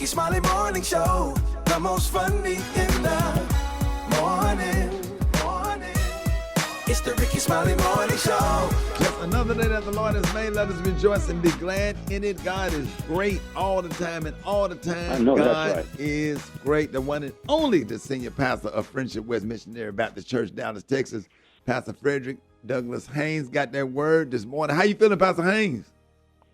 Rickey Smiley Morning Show. The most funny in the morning. It's the Rickey Smiley Morning Show. Yes, another day that the Lord has made. Let us rejoice and be glad in it. God is great all the time, and all the time I know God that's right. is great. The one and only the senior pastor of Friendship West Missionary Baptist Church, Dallas, Texas, Pastor Frederick Douglass Haynes, got that word this morning. How you feeling, Pastor Haynes?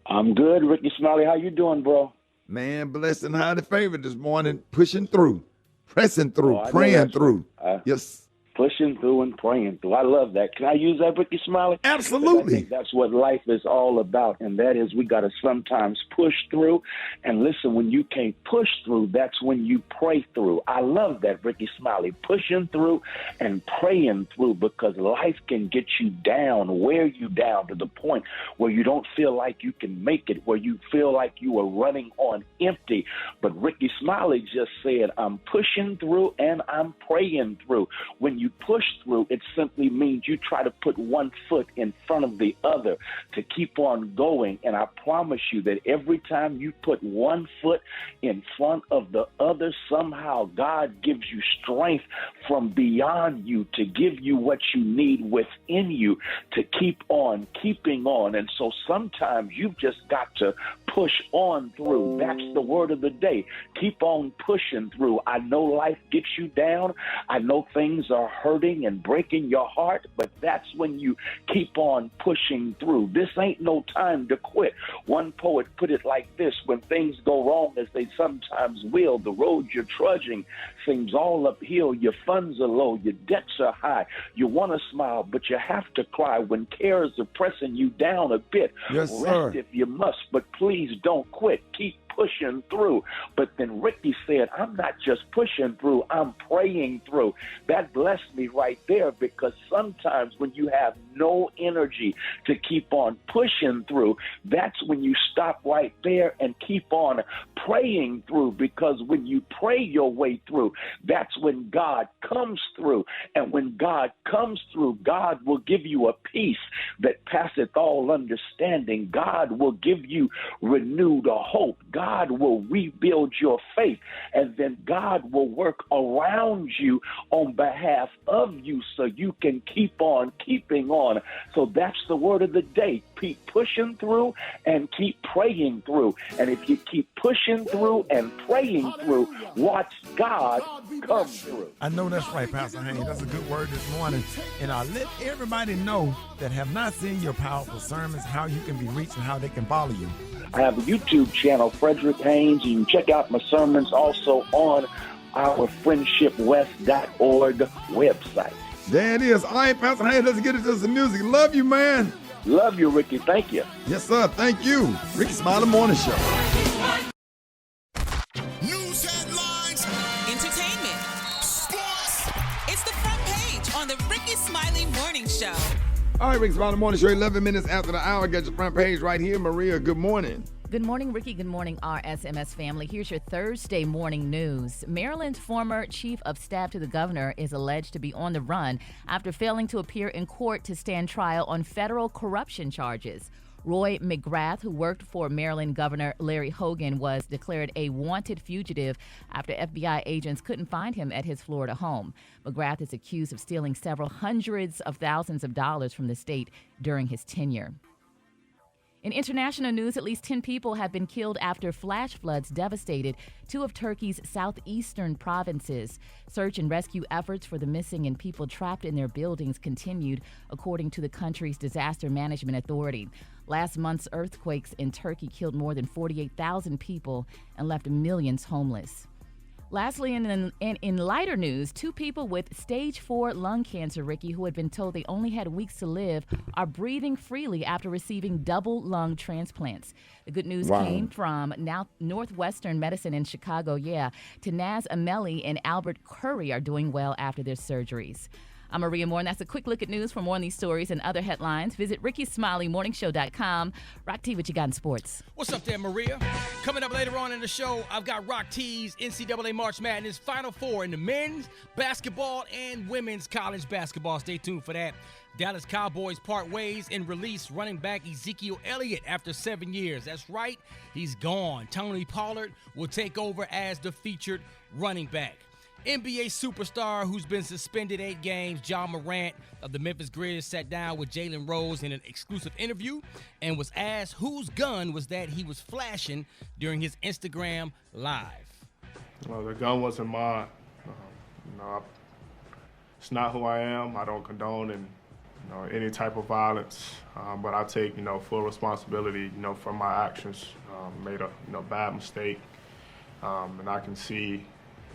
I'm good, Rickey Smiley. How you doing, bro? Man, blessed and highly favored this morning, pushing through, pressing through, I know praying that's through. right. Yes. Pushing through and praying through. I love that. Can I use that, Rickey Smiley? Absolutely. I think that's what life is all about, and that is we got to sometimes push through. And listen, when you can't push through, that's when you pray through. I love that, Rickey Smiley, pushing through and praying through, because life can get you down, wear you down to the point where you don't feel like you can make it, where you feel like you are running on empty. But Rickey Smiley just said, I'm pushing through and I'm praying through. When you push through, it simply means you try to put one foot in front of the other to keep on going. And I promise you that every time you put one foot in front of the other, somehow God gives you strength from beyond you to give you what you need within you to keep on keeping on. And so sometimes you've just got to push on through. That's the word of the day. Keep on pushing through. I know life gets you down. I know things are hurting and breaking your heart, but that's when you keep on pushing through. This ain't no time to quit. One poet put it like this: when things go wrong, as they sometimes will, the road you're trudging seems all uphill, your funds are low, your debts are high, you want to smile, but you have to cry when cares are pressing you down a bit. Yes, sir. Rest if you must, but please don't quit. Keep pushing through. But then Rickey said, I'm not just pushing through, I'm praying through. That blessed me right there, because sometimes when you have no energy to keep on pushing through, that's when you stop right there and keep on praying through, because when you pray your way through, that's when God comes through. And when God comes through, God will give you a peace that passeth all understanding. God will give you renewed hope. God will rebuild your faith, and then God will work around you on behalf of you so you can keep on keeping on. So that's the word of the day. Keep pushing through and keep praying through. And if you keep pushing through and praying through, watch God come through. I know that's right, Pastor Haynes. That's a good word this morning. And I'll let everybody know that have not seen your powerful sermons, how you can be reached and how they can follow you. I have a YouTube channel, Frederick Haynes. You can check out my sermons also on our friendshipwest.org website. There it is. All right, Pastor Haynes, let's get into some music. Love you, man. Love you, Rickey. Thank you. Yes, sir. Thank you. Rickey Smiley Morning Show. News headlines, Entertainment. sports. It's the front page on the Rickey Smiley Morning Show. All right, Rickey Smiley Morning Show, 11 minutes after the hour. Got your front page right here. Maria, good morning. Good morning, Rickey. Good morning, RSMS family. Here's your Thursday morning news. Maryland's former chief of staff to the governor is alleged to be on the run after failing to appear in court to stand trial on federal corruption charges. Roy McGrath, who worked for Maryland Governor Larry Hogan, was declared a wanted fugitive after FBI agents couldn't find him at his Florida home. McGrath is accused of stealing several hundreds of thousands of dollars from the state during his tenure. In international news, at least 10 people have been killed after flash floods devastated two of Turkey's southeastern provinces. Search and rescue efforts for the missing and people trapped in their buildings continued, according to the country's Disaster Management Authority. Last month's earthquakes in Turkey killed more than 48,000 people and left millions homeless. Lastly, in lighter news, two people with stage 4 lung cancer, Rickey, who had been told they only had weeks to live, are breathing freely after receiving double lung transplants. The good news came from Northwestern Medicine in Chicago, Tanaz Ameli and Albert Curry are doing well after their surgeries. I'm Maria Moore, and that's a quick look at news. For more on these stories and other headlines, visit RickeySmileyMorningShow.com. Rock T, what you got in sports? What's up there, Maria? Coming up later on in the show, I've got Rock T's NCAA March Madness Final Four in the men's basketball and women's college basketball. Stay tuned for that. Dallas Cowboys part ways and release running back Ezekiel Elliott after 7 years. That's right, he's gone. Tony Pollard will take over as the featured running back. NBA superstar who's been suspended 8 games, Ja Morant of the Memphis Grizz, sat down with Jalen Rose in an exclusive interview and was asked whose gun was that he was flashing during his Instagram Live. Well, the gun wasn't mine. It's not who I am. I don't condone any type of violence, but I take full responsibility for my actions. Made a bad mistake, and I can see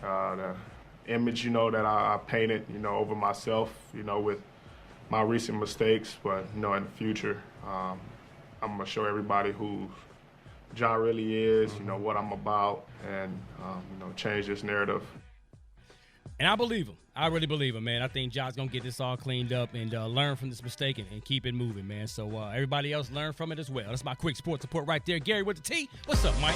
the image that I painted over myself with my recent mistakes. But in the future, I'm gonna show everybody who Ja really is, what I'm about, and change this narrative. And I believe him. I really believe him, man. I think Ja's going to get this all cleaned up and learn from this mistake and keep it moving, man. So everybody else learn from it as well. That's my quick sports report right there. Gary with the T. What's up, Mike?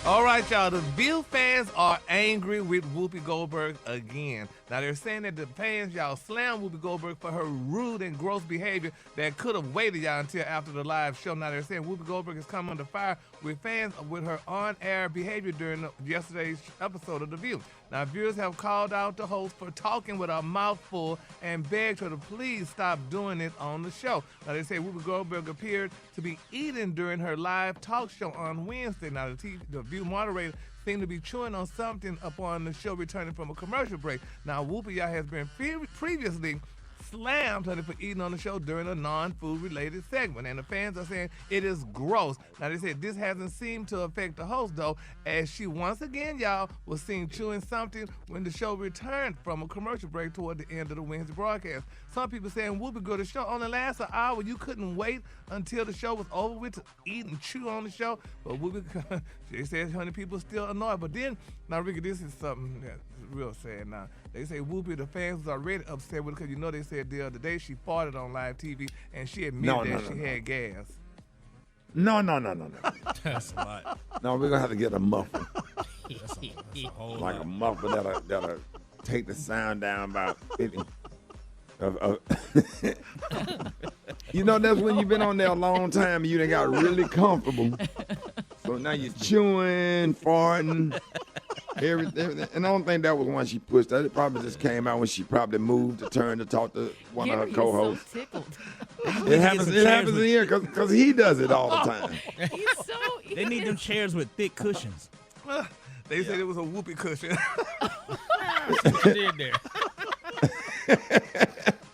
All right, y'all. The Bill fans are angry with Whoopi Goldberg again. Now, they're saying that the fans, y'all, slammed Whoopi Goldberg for her rude and gross behavior that could have waited, y'all, until after the live show. Now, they're saying Whoopi Goldberg has come under fire with fans with her on-air behavior during yesterday's episode of The View. Now, viewers have called out the host for talking with a mouthful and begged her to please stop doing it on the show. Now, they say Whoopi Goldberg appeared to be eating during her live talk show on Wednesday. Now, the View moderator seemed to be chewing on something upon the show returning from a commercial break. Now, Whoopi has been previously slammed her for eating on the show during a non-food related segment, and the fans are saying it is gross. Now, they said this hasn't seemed to affect the host, though, as she once again, y'all, was seen chewing something when the show returned from a commercial break toward the end of the Wednesday broadcast. Some people saying, Whoopi, the show only lasts an hour. You couldn't wait until the show was over with to eat and chew on the show. But Whoopi, they said, honey, people still annoyed. But then, now, Ricky, this is something that's real sad now. They say Whoopi, the fans was already upset with her because they said the other day she farted on live TV and she admitted she had gas. No. That's a lot. No, we're gonna have to get a muffler. That's a whole Like lot. a muffler that'll take the sound down about 50. That's when you've been on there a long time and you done got really comfortable. So now you're chewing, farting, everything. And I don't think that was one she pushed. That probably just came out when she probably moved to turn to talk to one of her co-hosts. So tickled. It happens in here because he does it all the time. He's so. They need them chairs with thick cushions. They said it was a Whoopi cushion. What you did there?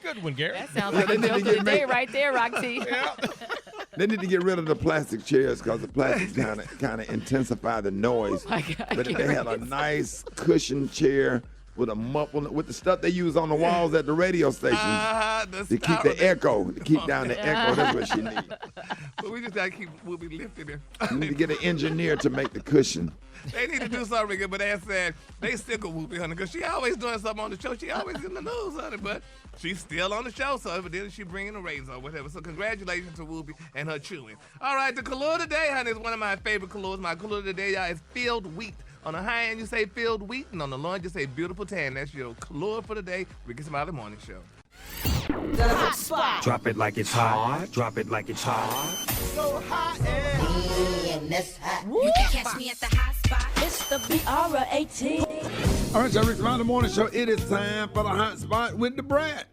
Good one, Gary. That sounds like a joke of the day right there, Rock T. They need to get rid of the plastic chairs because the plastics kind of intensify the noise. My God, But if they had a nice cushioned chair with a muffle, with the stuff they use on the walls at the radio stations to keep the echo, to keep down the echo, that's what she needs. But we just got to keep Whoopi lifting it. You need to get an engineer to make the cushion. They need to do something, Ricky, but as said, they stick with Whoopi, honey, because she always doing something on the show. She always in the news, honey, but she's still on the show, so evidently she bringing a raise or whatever. So congratulations to Whoopi and her chewing. All right, the color today, honey, is one of my favorite colors. My color today, y'all, is filled wheat. On the high end, you say filled wheat, and on the low end, you say beautiful tan. That's your color for the day. Rickey Smiley Morning Show. The hot spot. Drop it like it's hot. Drop it like it's hot. So hot and You can catch me at the hot spot. It's the BR18. All right, y'all, Rickey Smiley Morning Show. It is time for the hot spot with the Brat.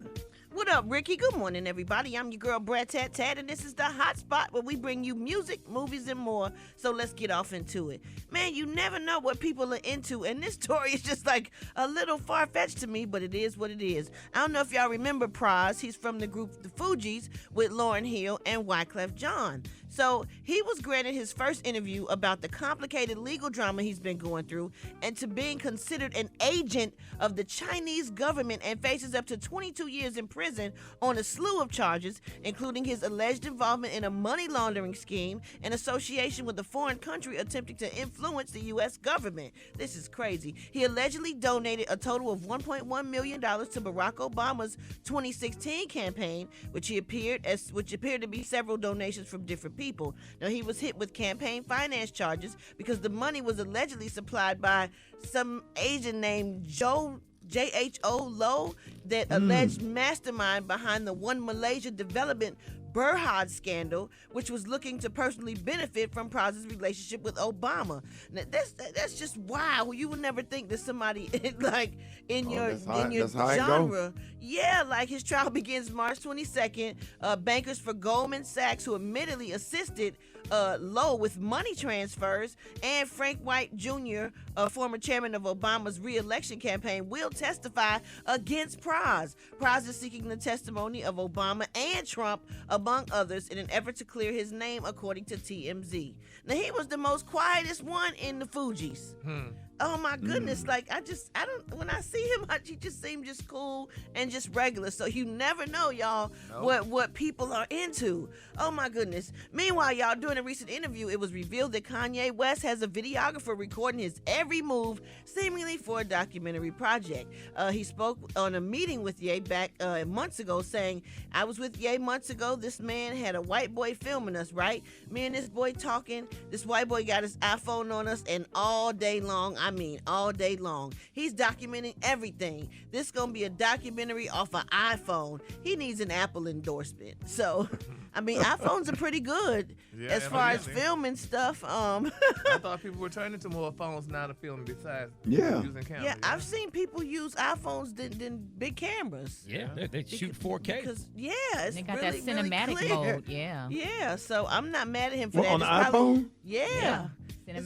What up, Ricky? Good morning, everybody. I'm your girl, Brad Tat, and this is the hot spot where we bring you music, movies, and more. So let's get off into it. Man, you never know what people are into, and this story is just like a little far-fetched to me, but it is what it is. I don't know if y'all remember Pras. He's from the group The Fugees with Lauryn Hill and Wyclef Jean. So he was granted his first interview about the complicated legal drama he's been going through and to being considered an agent of the Chinese government and faces up to 22 years in prison on a slew of charges, including his alleged involvement in a money laundering scheme and association with a foreign country attempting to influence the U.S. government. This is crazy. He allegedly donated a total of $1.1 million to Barack Obama's 2016 campaign, which appeared to be several donations from different people. Now, he was hit with campaign finance charges because the money was allegedly supplied by some agent named Joe J.H.O. Low, that alleged mastermind behind the One Malaysia Development Berhad scandal, which was looking to personally benefit from Praz's relationship with Obama. Now, that's just wow. You would never think that somebody like in your genre. Yeah, like his trial begins March 22nd. Bankers for Goldman Sachs, who admittedly assisted Lowe with money transfers, and Frank White Jr., former chairman of Obama's re-election campaign, will testify against Praz. Praz is seeking the testimony of Obama and Trump, among others, in an effort to clear his name, according to TMZ. Now, he was the most quietest one in the Fugees. Oh my goodness! Like I don't. When I see him, he just seems just cool and just regular. So you never know, y'all, what people are into. Oh my goodness! Meanwhile, y'all, during a recent interview, it was revealed that Kanye West has a videographer recording his every move, seemingly for a documentary project. He spoke on a meeting with Ye back months ago, saying, "I was with Ye months ago. This man had a white boy filming us, right? Me and this boy talking. This white boy got his iPhone on us, and all day long, all day long. He's documenting everything. This gonna be a documentary off an iPhone. He needs an Apple endorsement." So, iPhones are pretty good as far as filming stuff. I thought people were turning to more phones now to film besides using cameras. Yeah, I've seen people use iPhones than big cameras. Yeah, they shoot 4K. Because it's they got really, that cinematic really clear. mode. Yeah. Yeah, so I'm not mad at him for that. On the It's probably- iPhone? Yeah.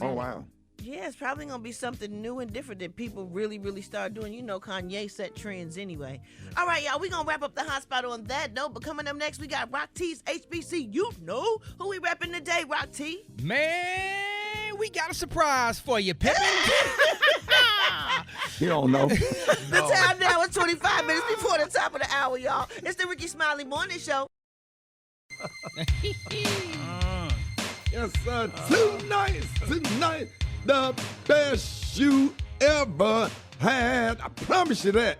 Oh, wow. Yeah, it's probably going to be something new and different that people really, really start doing. You know, Kanye set trends anyway. All right, y'all, we're going to wrap up the hot spot on that note. But coming up next, we got Rock T's HBC. You know who we repping today, Rock T? Man, we got a surprise for you, Pippin. You don't know. The time now is 25 minutes before the top of the hour, y'all. It's the Rickey Smiley Morning Show. Yes, sir. Tonight, the best you ever had. I promise you that.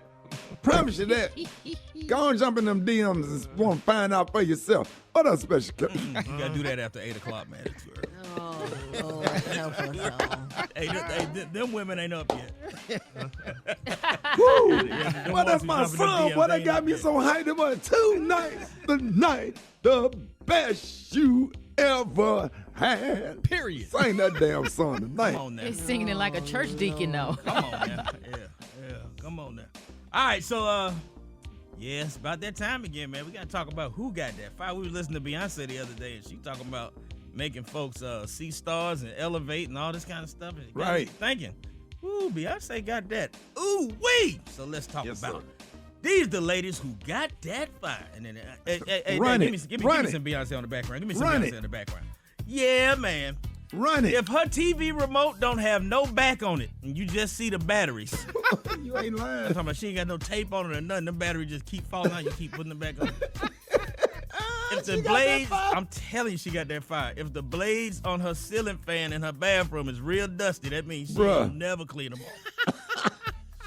Go on, jump in them DMs and want to find out for yourself. What else special? You gotta do that after 8 o'clock, man. It's too early. Oh, Lord, help us all. Hey, them women ain't up yet. Woo! Well, that's my song. What that got me so hyped about tonight, the best you ever had. Period. Sing that damn song tonight. Come on now. They're singing it like a church deacon, though. Come on now. Yeah. Come on now. All right, so it's about that time again, man. We gotta talk about who got that fire. We were listening to Beyonce the other day, and she talking about making folks see stars and elevate and all this kind of stuff. And Right. Thinking, ooh, Beyonce got that. Ooh wee. So let's talk Yes, about sir. these the ladies who got that fire. And then Run give it. me Run some it. Beyonce on the background. Give me some Run Beyonce it. in the background. Yeah, man. Run it. If her TV remote don't have no back on it, and you just see the batteries, You ain't I'm lying. talking about she ain't got no tape on it or nothing. The battery just keep falling out. You keep putting them back on. If the blades, I'm telling you, she got that fire. If the blades on her ceiling fan in her bathroom is real dusty, that means she will never clean them off.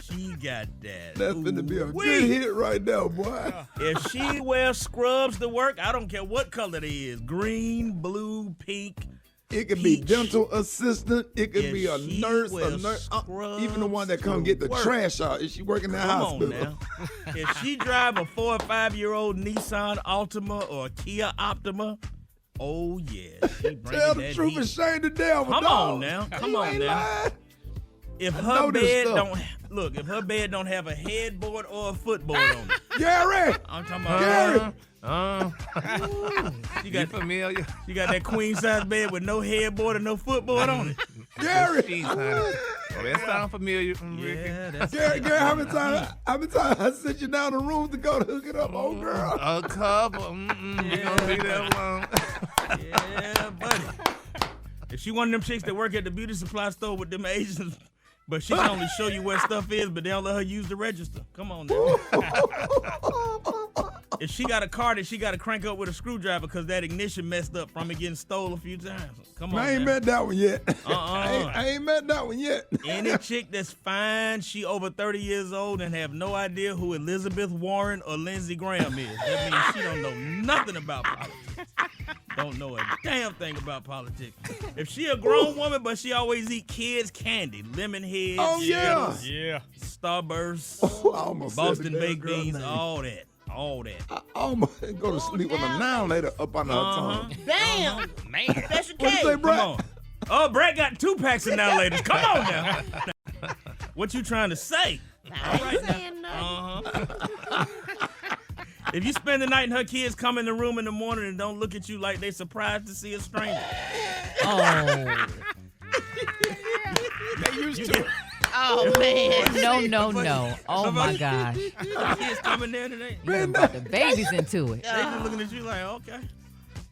She got that. That's finna be a Ooh-wee. good hit right now, boy. If she wears scrubs to work, I don't care what color it is. Green, blue, pink. It could be peach. dental assistant. It could If be a she nurse. wears Even the one that scrubs come get the to work. trash out. Is she working in the Come hospital? on now. If she drive a 4 or 5-year-old Nissan Altima or Kia Optima, oh yeah, she bringing Tell the that truth heat. and shame the devil. Come dog. on now. Come You on ain't now. lying. If I her know this bed stuff. if her bed don't have a headboard or a footboard on it, Gary. I'm talking about Gary. She got familiar? She got that queen size bed with no headboard and no footboard on it. Gary. Jeez, honey. Oh, that sound familiar. Yeah, that's Gary, how many times I sit you down the room to go to hook it up, oh girl? A couple. We gonna be that long. Yeah, buddy. If she one of them chicks that work at the beauty supply store with them Asians, but she can only show you where stuff is, but they don't let her use the register. Come on now. If she got a car that she got to crank up with a screwdriver because that ignition messed up from it getting stolen a few times. Come on I ain't now. met that one yet. Uh-uh. I ain't met that one yet. Any chick that's fine, she over 30 years old and have no idea who Elizabeth Warren or Lindsey Graham is. That means she don't know nothing about politics. don't know a damn thing about politics. If she a grown woman, but she always eat kids' candy, lemon heads, Oh, yeah. Yeah. Starburst, I almost said Boston the damn baked girl beans, name. all that. I almost go to sleep with a noun later up under her tongue. Damn. Man. Special What you K. say, Brett? Come on. Oh, Brad got 2 packs of now ladies. Come on now. What you trying to say? I ain't saying nothing. If you spend the night and her kids come in the room in the morning and don't look at you like they surprised to see a stranger. Oh. They used to. Oh, man. No. Oh, my gosh. Kids coming there today. The baby's into it. They just looking at you like, okay.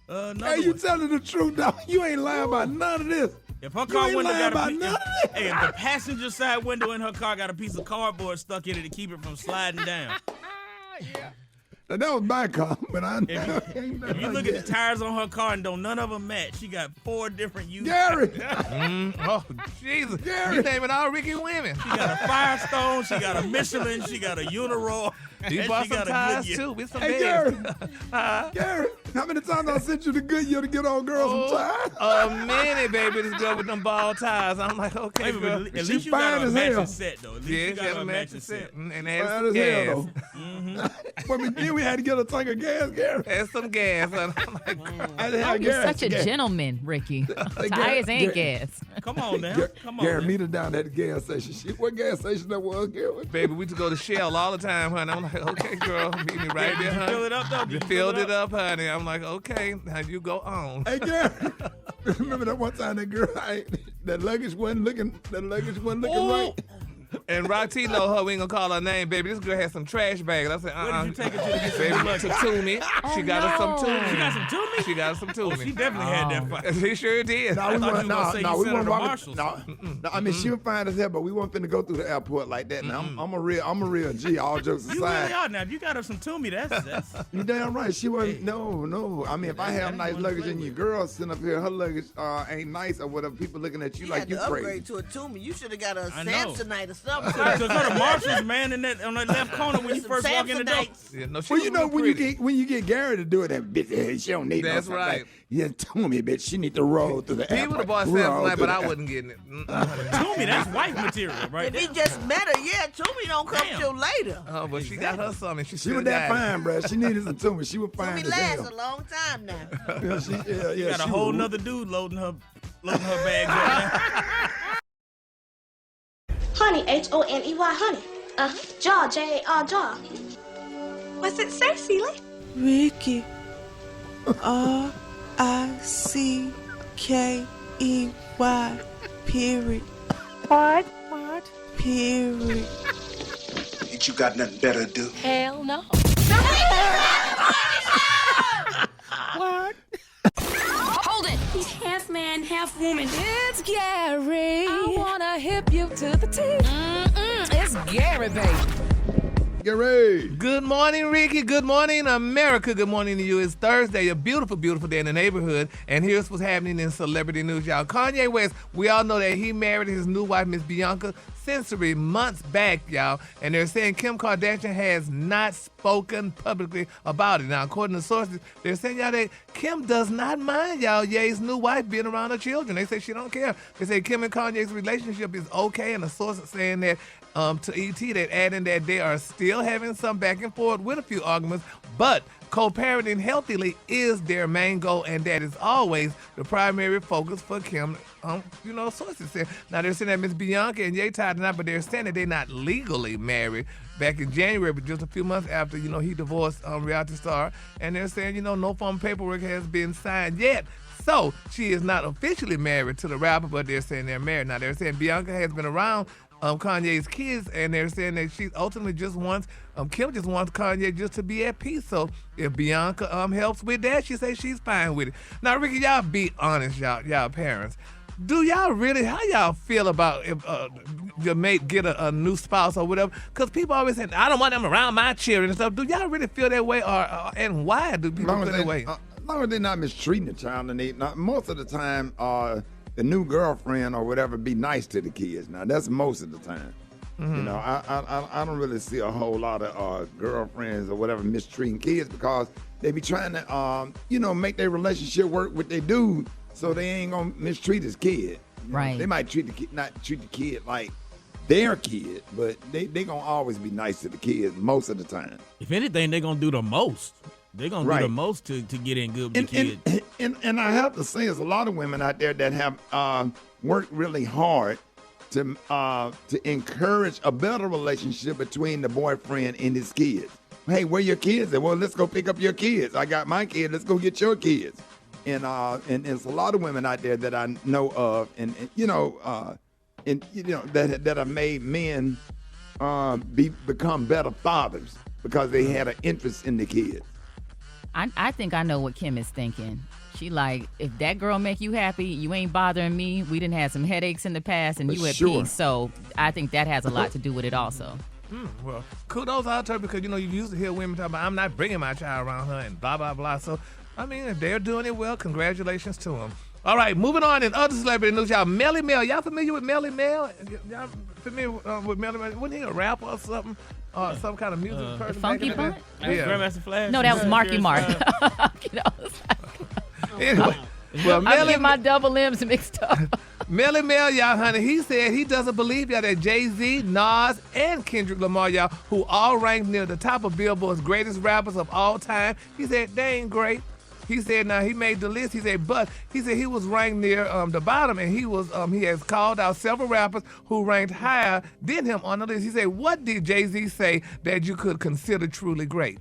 Hey, you telling the truth, dog. You ain't lying about none of this. If her You car ain't window lying got about none of this. Hey, if the passenger side window in her car got a piece of cardboard stuck in it to keep it from sliding down. Now, that was my car, but I If you look at the tires on her car and don't none of them match, she got 4 different used Gary. Oh, Jesus. Gary. You naming all Ricky women. She got a Firestone, she got a Michelin, she got a Uniroyal. You and bought she some got a tires, Goodyear. too, with some Hey, beds. Gary. Gary, how many times I sent you to Goodyear to get on girls some tires? A minute, baby, this girl with them ball tires. I'm like, okay, Wait, girl. but at She least you got fine a as matching hell. set, though. At least Yeah, you she got had a a matching matching set. set. And Fine had as some hell, gas. though. But then we had to get a tank of gas, Gary. Had some gas. And I'm like, I had to Oh, have you're gas. such a gentleman, Ricky. Tires and gas. Come on now. Come on. Gary, now. meet her down at the gas station. What gas station that was, Gary? baby, we used to go to Shell all the time, honey. I'm like, okay, girl, meet me right there, Did you honey. fill it up, though? Did You you filled fill it up, honey. I'm like, okay, now you go on. Hey, Gary. Remember that one time that girl, that luggage wasn't looking right? And Rocky know her. We ain't gonna call her name, baby. This girl had some trash bags. I said, Where did you take her to get baby, some luggage? to Toomey. She got her some Toomey. She got some Toomey? She got her some Toomey. She definitely had that fight. She sure did. No, we thought weren't. you were gonna say you We sent her weren't to walking. Marshalls. No, I mean she was fine as hell, but we weren't finna go through the airport like that. Now I'm a real G. All jokes You really aside, are now. If you got her some Toomey, that's you damn right. She wasn't. No. I mean, if I have nice luggage and your girl sitting up here, her luggage ain't nice or whatever. People looking at you You like had you to upgrade crazy. to a Toomey. You should have got a I know. Samsonite or something. So go to Marshalls, man, in that on that left corner when you Some first walk in the door. Samsonites. Yeah, no, she Well, you was know real pretty. when you get Gary to do it, that bitch, she don't need That's no right. Yeah, Toomey, bitch, she need to roll through the He airport. would have bought Roll Samsonite, through but I the wasn't getting it. Toomey, that's wife material, right If he there. just met her, yeah, Toomey don't come Damn. till later. Oh, but she got her something. She She still was that got it. fine, bruh. She needed some Toomey. She was fine Toomey as lasts hell. a long time now. Yeah, Got a she whole was- nother dude loading her bags right Honey, Honey. Honey. Jaw, Jar, Jaw. What's it say, Celie? Ricky. R-I-C-K-E-Y. Period. What? Period. Ain't you got nothing better to do? Hell no. What? Hold it. He's half man, half woman. It's Gary. I wanna hip you to the teeth. It's Gary, baby. Gary. Good morning, Ricky. Good morning, America. Good morning to you. It's Thursday, a beautiful, beautiful day in the neighborhood. And here's what's happening in celebrity news, y'all. Kanye West, we all know that he married his new wife, Miss Bianca Censori, months back, y'all. And they're saying Kim Kardashian has not spoken publicly about it. Now, according to sources, they're saying, y'all, that Kim does not mind, y'all, Ye's new wife being around her children. They say she don't care. They say Kim and Kanye's relationship is okay. And the source is saying that to ET, that adding that they are still having some back and forth with a few arguments, but co-parenting healthily is their main goal, and that is always the primary focus for Kim. Sources say. Now they're saying that Miss Bianca and Ye tied it up, but they're saying that they're not legally married back in January, but just a few months after, he divorced reality star, and they're saying, no formal paperwork has been signed yet. So she is not officially married to the rapper, but they're saying they're married. Now they're saying Bianca has been around Kanye's kids, and they're saying that she ultimately just wants, Kim just wants Kanye just to be at peace. So if Bianca helps with that, she says she's fine with it. Now, Ricky, y'all be honest, y'all parents. Do y'all really, how y'all feel about if your mate get a new spouse or whatever? Because people always say, I don't want them around my children and stuff. Do y'all really feel that way, and why do people feel that way? As long as they're not mistreating the child, and most of the time, the new girlfriend or whatever be nice to the kids. Now, that's most of the time. You know, I don't really see a whole lot of girlfriends or whatever mistreating kids because they be trying to, make their relationship work with their dude, so they ain't gonna mistreat his kid. Right. They might not treat the kid like their kid, but they gonna always be nice to the kids most of the time. If anything, they're gonna do the most. They're gonna do the most to get in good with the kids. And I have to say, there's a lot of women out there that have worked really hard to encourage a better relationship between the boyfriend and his kids. Hey, where your kids at? Well, let's go pick up your kids. I got my kids. Let's go get your kids. And there's a lot of women out there that I know of, that have made men become better fathers because they had an interest in the kids. I think I know what Kim is thinking. She like, if that girl make you happy, you ain't bothering me. We didn't have some headaches in the past, and you at peace. So I think that has a lot to do with it also. Well, kudos out to her because, you used to hear women talk about, I'm not bringing my child around her and blah, blah, blah. So, I mean, if they're doing it well, congratulations to them. All right, moving on in other celebrity news, y'all. Melly Mel. Y'all familiar with Melly Mel? Y'all familiar with Melly Mel? Wasn't he a rapper or something? Some kind of music person? The Funky Bunch? Yeah. Grandmaster Flash? No, that was Marky Mark. Anyway, well, I get my double M's mixed up. Melly Mel, y'all, honey, he said he doesn't believe, y'all, that Jay-Z, Nas, and Kendrick Lamar, y'all, who all ranked near the top of Billboard's greatest rappers of all time, he said they ain't great. He said, now he made the list. He said, but he said he was ranked near the bottom, and he has called out several rappers who ranked higher than him on the list. He said, what did Jay-Z say that you could consider truly great?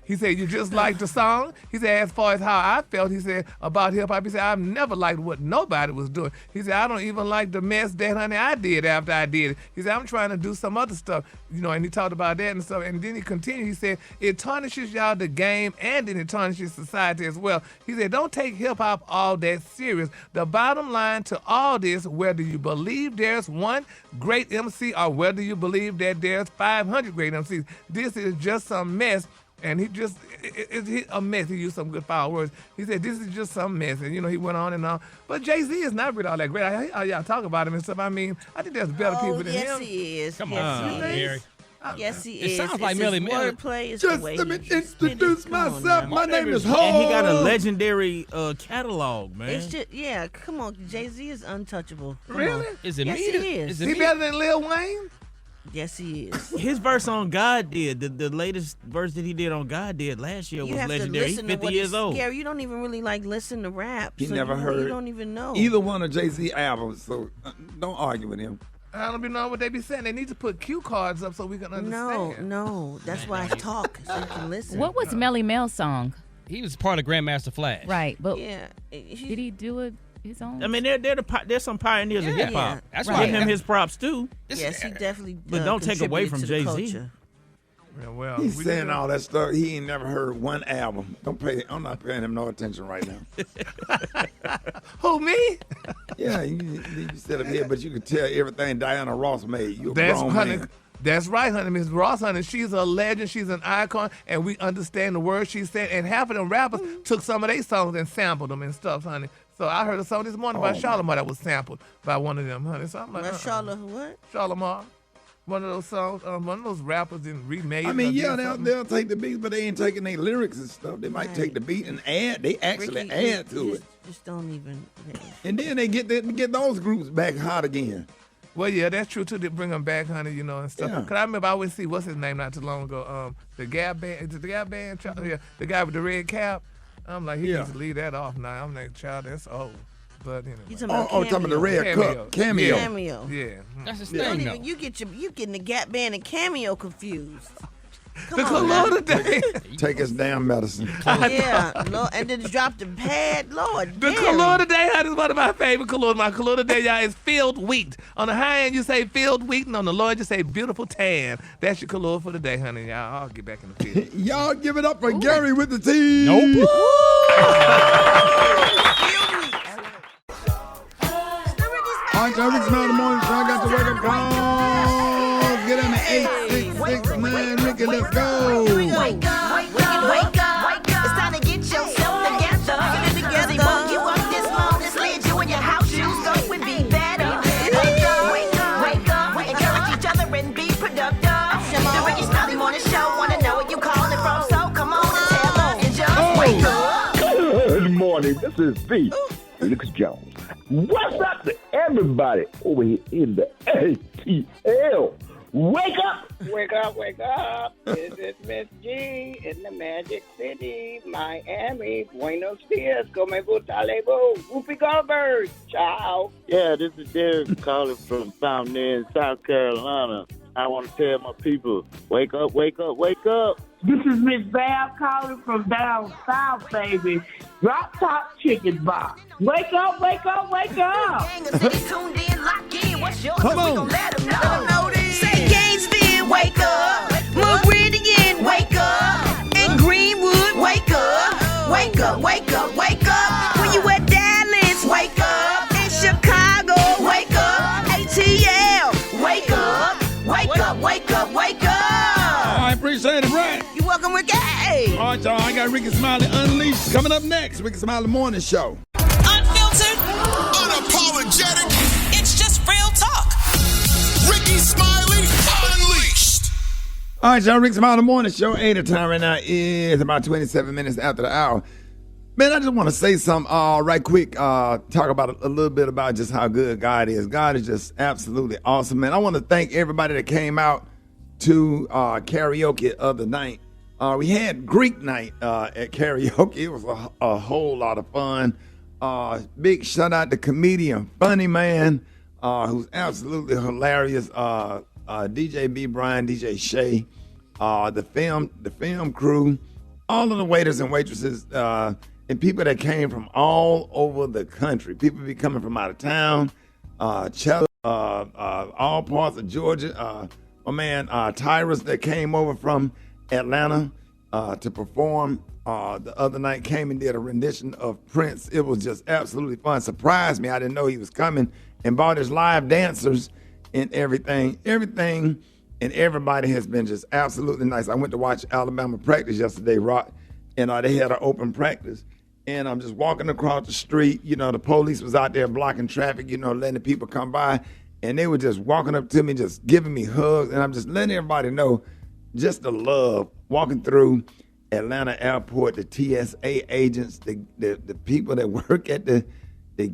He said, you just like the song? He said, as far as how I felt, he said, about hip-hop, he said, I've never liked what nobody was doing. He said, I don't even like the mess that, honey, I did after I did it. He said, I'm trying to do some other stuff, and he talked about that and stuff. And then he continued, he said, it tarnishes y'all the game and then it tarnishes society as well. He said, don't take hip-hop all that serious. The bottom line to all this, whether you believe there's one great MC or whether you believe that there's 500 great MCs, this is just some mess. And it's a mess. He used some good foul words. He said, this is just some mess. And, he went on and on. But Jay-Z is not really all that great. I hate how y'all talk about him and stuff. I mean, I think there's better people than him. Yes, he is. Come yes, on, he Gary. is. Yes, he It is. sounds like It's Melly his Mel. wordplay. It's Just the way let me he introduce myself. My name is Ho. And he got a legendary catalog, man. It's just, come on. Jay-Z is untouchable. Come Really? on. Is it Yes, me? he is. Is it He me? better than Lil Wayne? Yes, he is. His verse on God did, the latest verse that he did on God did last year You was have to legendary. He's listen to 50 what years old. Gary, you don't even really listen to rap. He so never you heard don't even know. either one of Jay-Z albums, so don't argue with him. I don't even know what they be saying. They need to put cue cards up so we can understand. No. That's why I talk, so you can listen. What was Melly Mel's song? He was part of Grandmaster Flash. Right, but Yeah. did he do it his own? I mean, there's some pioneers of hip hop. Yeah, that's Give right. him his props too. Yes, he definitely But don't take away from contributed to the Jay-Z. culture. Yeah, well, He's we saying need to- all that stuff. He ain't never heard one album. I'm not paying him no attention right now. Who, me? Yeah, you sit up here, but you can tell everything Diana Ross made. You a That's grown honey. man. That's right, honey. Miss Ross, honey, she's a legend. She's an icon, and we understand the words she said. And half of them rappers took some of their songs and sampled them and stuff, honey. So I heard a song this morning by Charlamagne that was sampled by one of them, honey. So I'm like, what? Charlamagne. One of those songs, one of those rappers and remade. I mean, it or yeah, did something. they'll take the beat, but they ain't taking their lyrics and stuff. They might take the beat and add. They actually Ricky, add to it. Just don't even. And then they get those groups back hot again. Well, yeah, that's true too. They bring them back, honey, and stuff. Yeah. Cause I remember I always see what's his name not too long ago. The Gap Band. Is it the Gap Band? Yeah, the guy with the red cap. I'm like, he needs to leave that off now. I'm like, child, that's old. But anyway. You talking about talking about the red cup. Cameo. Cameo. Yeah. That's his You don't thing, even, though. you getting the Gap Band and Cameo confused. Come The on, cologne now. today. Take his damn medicine. Yeah, Lord, and then drop the pad, Lord. The cologne today, honey, is one of my favorite colognes. My cologne today, y'all, is filled wheat. On the high end, you say filled wheat, and on the low end, you say beautiful tan. That's your cologne for the day, honey. Y'all, I'll get back in the field. Y'all give it up for Gary with the T. Nope. All right, y'all, Rickey Smiley Morning Show. I got your wake-up call. Get in the 8669. Ricky, let's go. Wake up. It's time to get yourself together. Get it together. Woke you up this morning, slid you in your house shoes, so it would be better. Wake up. Encourage each Smiley. This is the Felix Jones. What's up to everybody over here in the ATL? Wake up! Wake up, wake up. This is Miss G in the Magic City, Miami, Buenos Dias, como talebo, Whoopi Goldberg. Ciao. Yeah, this is Derek calling from Fountain, South Carolina. I want to tell my people, wake up, wake up, wake up. This is Miss Val calling from down south, baby. Drop top chicken box. Wake up, wake up, wake up. Come on. Say Gainesville, wake up. Meridian, wake up. And Greenwood, wake up. Wake up, wake up, wake up. When you at Dallas, wake up. In Chicago, wake up. ATL, wake up. Wake up, wake up, wake up. I appreciate it, Brad. You're welcome, Ricky. All right, y'all. I got Rickey Smiley Unleashed coming up next. Rickey Smiley Morning Show. Unfiltered, unapologetic. It's just real talk. Rickey Smiley Unleashed. All right, y'all. Rickey Smiley Morning Show. 8 the time right now is about 27 minutes after the hour. Man, I just want to say something right quick. Talk about a little bit about just how good God is. God is just absolutely awesome, man. I want to thank everybody that came out to karaoke the other night. We had Greek night at karaoke. It was a whole lot of fun. Big shout out to comedian Funny Man, who's absolutely hilarious. DJ B. Brian, DJ Shay, the film crew, all of the waiters and waitresses, and people that came from all over the country. People be coming from out of town, all parts of Georgia. My man Tyrus that came over from Atlanta to perform the other night came and did a rendition of Prince. It was just absolutely fun. Surprised me. I didn't know he was coming, and brought his live dancers and everything. Everything and everybody has been just absolutely nice. I went to watch Alabama practice yesterday, Rock, and they had an open practice. And I'm just walking across the street. You know, the police was out there blocking traffic, you know, letting the people come by. And they were just walking up to me, just giving me hugs. And I'm just letting everybody know just the love walking through Atlanta Airport, the TSA agents, the people that work at the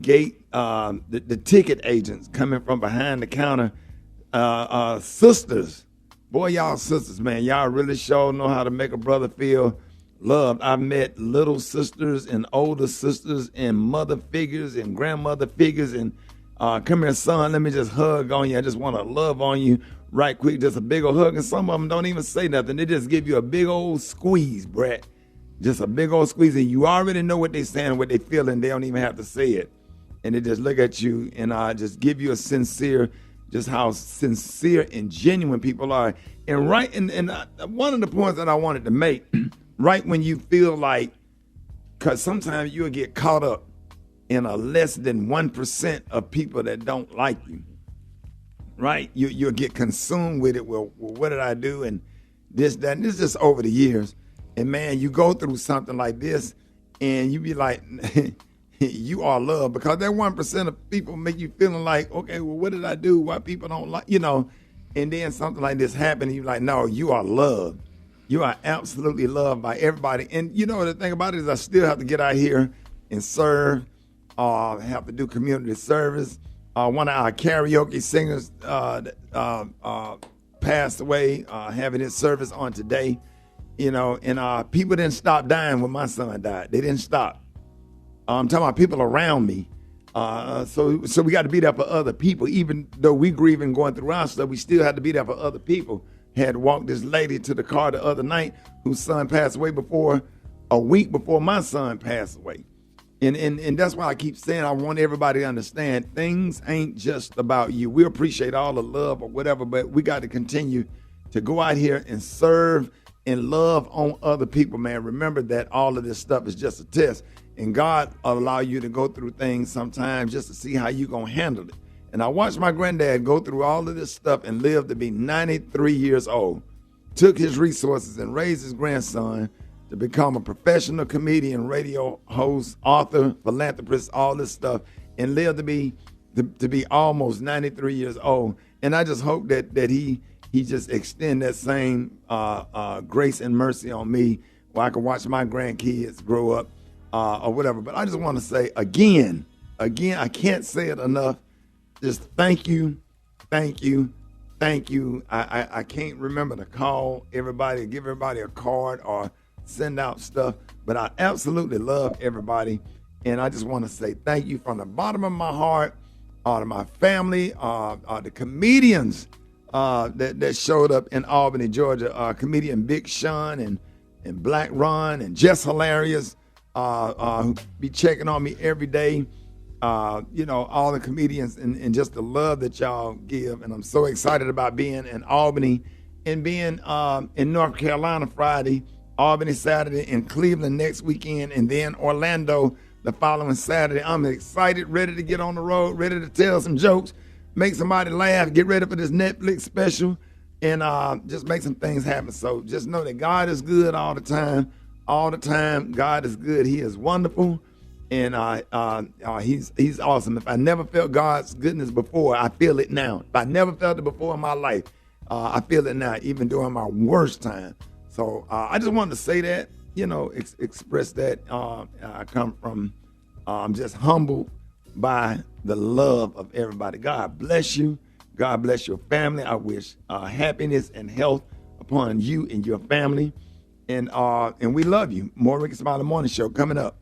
gate, the ticket agents coming from behind the counter, sisters. Boy, y'all sisters, man. Y'all really sure know how to make a brother feel loved. I've met little sisters and older sisters and mother figures and grandmother figures and come here, son, let me just hug on you. I just want to love on you right quick. Just a big old hug. And some of them don't even say nothing. They just give you a big old squeeze, Brett. Just a big old squeeze. And you already know what they're saying and what they feeling. They don't even have to say it. And they just look at you and just give you a sincere, just how sincere and genuine people are. And right, and one of the points that I wanted to make, right when you feel like, because sometimes you'll get caught up in a less than 1% of people that don't like you, right? You'll get consumed with it. Well, what did I do? And this, that, and this is just over the years. And man, you go through something like this and you be like, you are loved, because that 1% of people make you feeling like, okay, well, what did I do? Why people don't like, you know? And then something like this happened and you're like, no, you are loved. You are absolutely loved by everybody. And you know, the thing about it is I still have to get out here and serve. Have to do community service. One of our karaoke singers passed away, having his service on today. You know, and people didn't stop dying when my son died. They didn't stop. I'm talking about people around me. So we got to be there for other people. Even though we grieving going through our stuff, we still had to be there for other people. Had walked this lady to the car the other night whose son passed away a week before my son passed away. And that's why I keep saying I want everybody to understand things ain't just about you. We appreciate all the love or whatever, but we got to continue to go out here and serve and love on other people, man. Remember that all of this stuff is just a test. And God will allow you to go through things sometimes just to see how you going to handle it. And I watched my granddad go through all of this stuff and live to be 93 years old. Took his resources and raised his grandson to become a professional comedian, radio host, author, philanthropist, all this stuff, and live to be almost 93 years old. And I just hope that he just extend that same grace and mercy on me, where I can watch my grandkids grow up or whatever. But I just want to say again, I can't say it enough. Just thank you. I can't remember to call everybody, give everybody a card or send out stuff, but I absolutely love everybody. And I just want to say thank you from the bottom of my heart to my family, the comedians that showed up in Albany, Georgia, comedian Big Sean and Black Ron and Just Hilarious, who be checking on me every day. All the comedians and just the love that y'all give. And I'm so excited about being in Albany and being in North Carolina Friday, Albany Saturday, and Cleveland next weekend, and then Orlando the following Saturday. I'm excited, ready to get on the road, ready to tell some jokes, make somebody laugh, get ready for this Netflix special, and just make some things happen. So just know that God is good all the time. All the time, God is good. He is wonderful. And he's awesome. If I never felt God's goodness before, I feel it now. If I never felt it before in my life, I feel it now, even during my worst time. So I just wanted to say that, express that. I come from, I'm just humbled by the love of everybody. God bless you. God bless your family. I wish happiness and health upon you and your family. And we love you. More Rickey Smiley Morning Show coming up.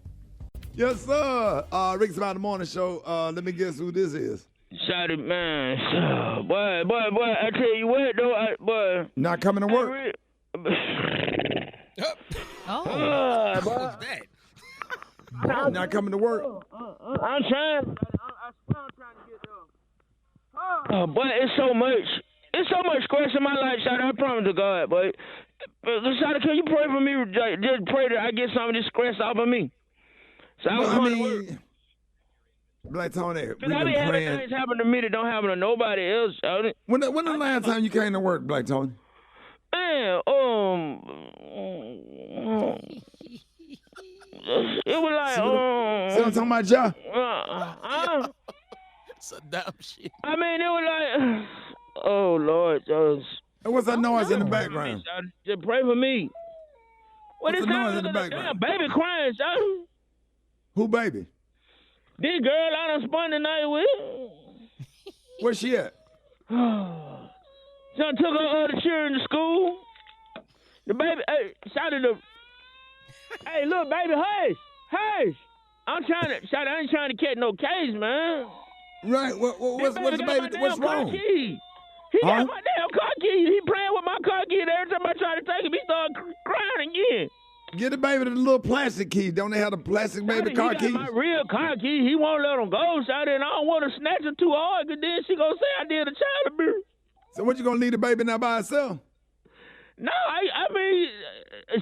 Yes, sir. Rickey Smiley Morning Show. Let me guess who this is. Shotty, man. Boy, I tell you what, though, boy. Not coming to work. Oh. Boy. Not coming to work. I'm trying. I'm trying to get there. Boy, it's so much stress in my life, Shotty. I promise to God, boy. Shotty, can you pray for me? Just pray that I get some of this stress off of me. So Black Tony, we've been been having praying. things happen to me that don't happen to nobody else. When the last time you came to work, Black Tony? Man, it was like, see what I'm talking about, y'all? It's a dumb shit. I mean, it was like, oh, Lord. What's that noise in the background? Just pray for me. What's the noise in the background? Baby crying, son. Who baby? This girl I done spun the night with. Where's she at? Son took her other children to school. The baby, shouted the, hey, look, baby, hush. I ain't trying to catch no case, man. Right, what's the baby, what's wrong? He got my damn car keys. He playing with my car keys. Every time I try to take him, he start crying again. Get the baby the little plastic key. Don't they have the plastic baby car keys? He got my real car key. He won't let him go, Shotty, and I don't want to snatch her too hard, because then she gonna say I did a child abuse. So what, you gonna leave the baby now by herself? No, I mean,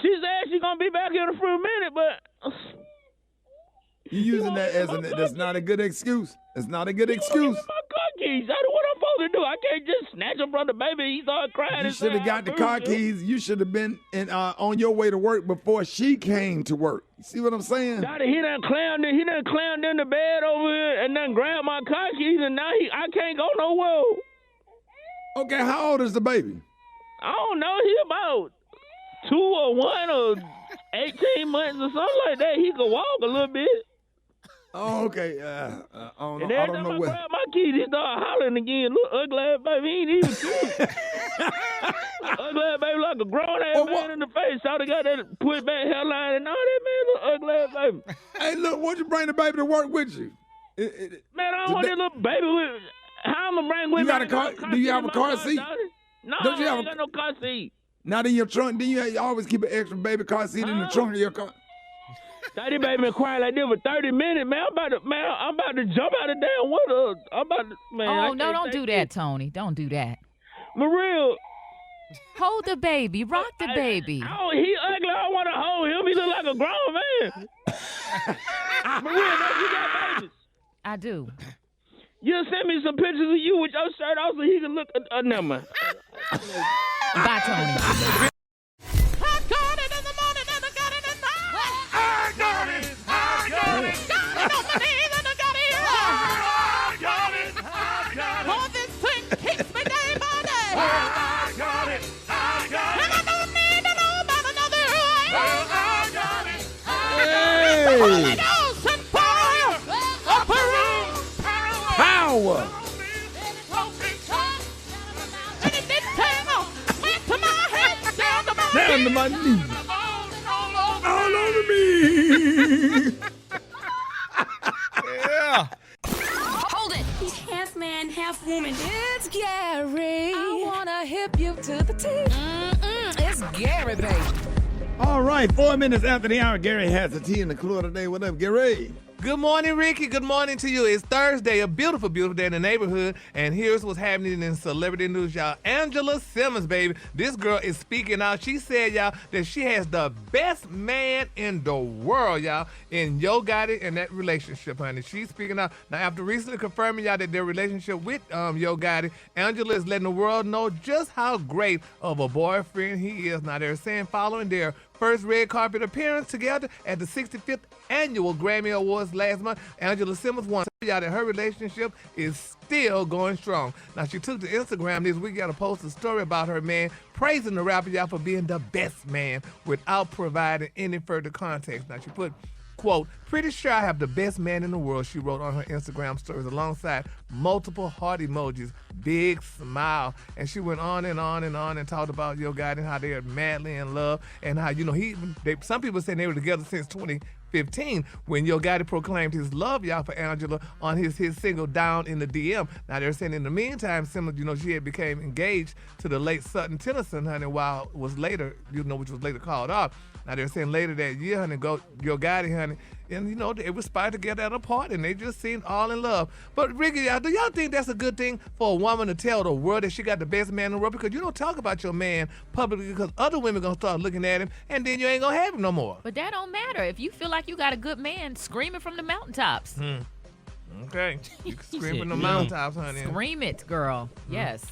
she said she's gonna be back in a few minutes, but you using that as that's not a good excuse. It's not a good excuse. My car keys. What I'm supposed to do? I can't just snatch him from the baby. He started crying. You should have got the car keys. You should have been on your way to work before she came to work. You see what I'm saying? Daddy, he done clowned in the bed over here and then grabbed my car keys, and now I can't go nowhere. Okay, how old is the baby? I don't know. He about 2 or 1 or 18 months or something like that. He could walk a little bit. Oh, okay. And I every don't time know I what. grab my keys, he start hollering again. Look, ugly ass baby, he ain't even cute. Ugly ass baby like a grown ass man in the face. Shawty got that put back hairline and all that, man. Look, ugly ass baby. Hey, look, why'd you bring the baby to work with you? Man, I don't want that little baby with. How I'm gonna bring with You me? got a car? Do you have a car seat? No, Don't you I have ain't got no car seat. Not in your trunk. Do you always keep an extra baby car seat in the trunk of your car? Daddy baby been crying like this for 30 minutes, man. I'm about to jump out of damn water. Oh, no, don't do that, Tony. Don't do that. Maria. Hold the baby. Rock the baby. Oh, he ugly. I don't want to hold him. He look like a grown man. Maria, don't you got babies? I do. You send me some pictures of you with your shirt off so he can look at a number. Bye, Tony. takeover. Down to my knees. All over me. Yeah. Hold it. He's half man, half woman. It's Gary. I wanna hip you to the teeth. It's Gary, baby. All right, 4 minutes after the hour, Gary has the tea in the clue today. What up, Gary? Good morning, Ricky. Good morning to you. It's Thursday, a beautiful, beautiful day in the neighborhood. And here's what's happening in celebrity news, y'all. Angela Simmons, baby. This girl is speaking out. She said, y'all, that she has the best man in the world, y'all, in Yo Gotti and that relationship, honey. She's speaking out. Now, after recently confirming, y'all, that their relationship with Yo Gotti, Angela is letting the world know just how great of a boyfriend he is. Now, they're saying following their first red carpet appearance together at the 65th annual Grammy Awards last month, Angela Simmons won. Y'all, that her relationship is still going strong. Now, she took to Instagram this week, y'all, to post a story about her man praising the rapper, y'all, for being the best man without providing any further context. Now, she put, quote, "Pretty sure I have the best man in the world," she wrote on her Instagram stories alongside multiple heart emojis, big smile. And she went on and on and on and talked about Yo Gotti and how they are madly in love and how, you know, some people saying they were together since 2015 when Yo Gotti proclaimed his love, y'all, for Angela on his single Down in the DM. Now, they're saying in the meantime, Simmons, you know, she had became engaged to the late Sutton Tennyson, honey, which was later called off. Now, they're saying later that year, honey, Yo Gotti, honey, and, you know, they were spotted together at a party, and they just seemed all in love. But, Ricky, y'all, do y'all think that's a good thing for a woman to tell the world that she got the best man in the world? Because you don't talk about your man publicly because other women going to start looking at him, and then you ain't going to have him no more. But that don't matter. If you feel like you got a good man, scream it from the mountaintops. Okay. You can scream from the mountaintops, honey. Scream it, girl. Yes.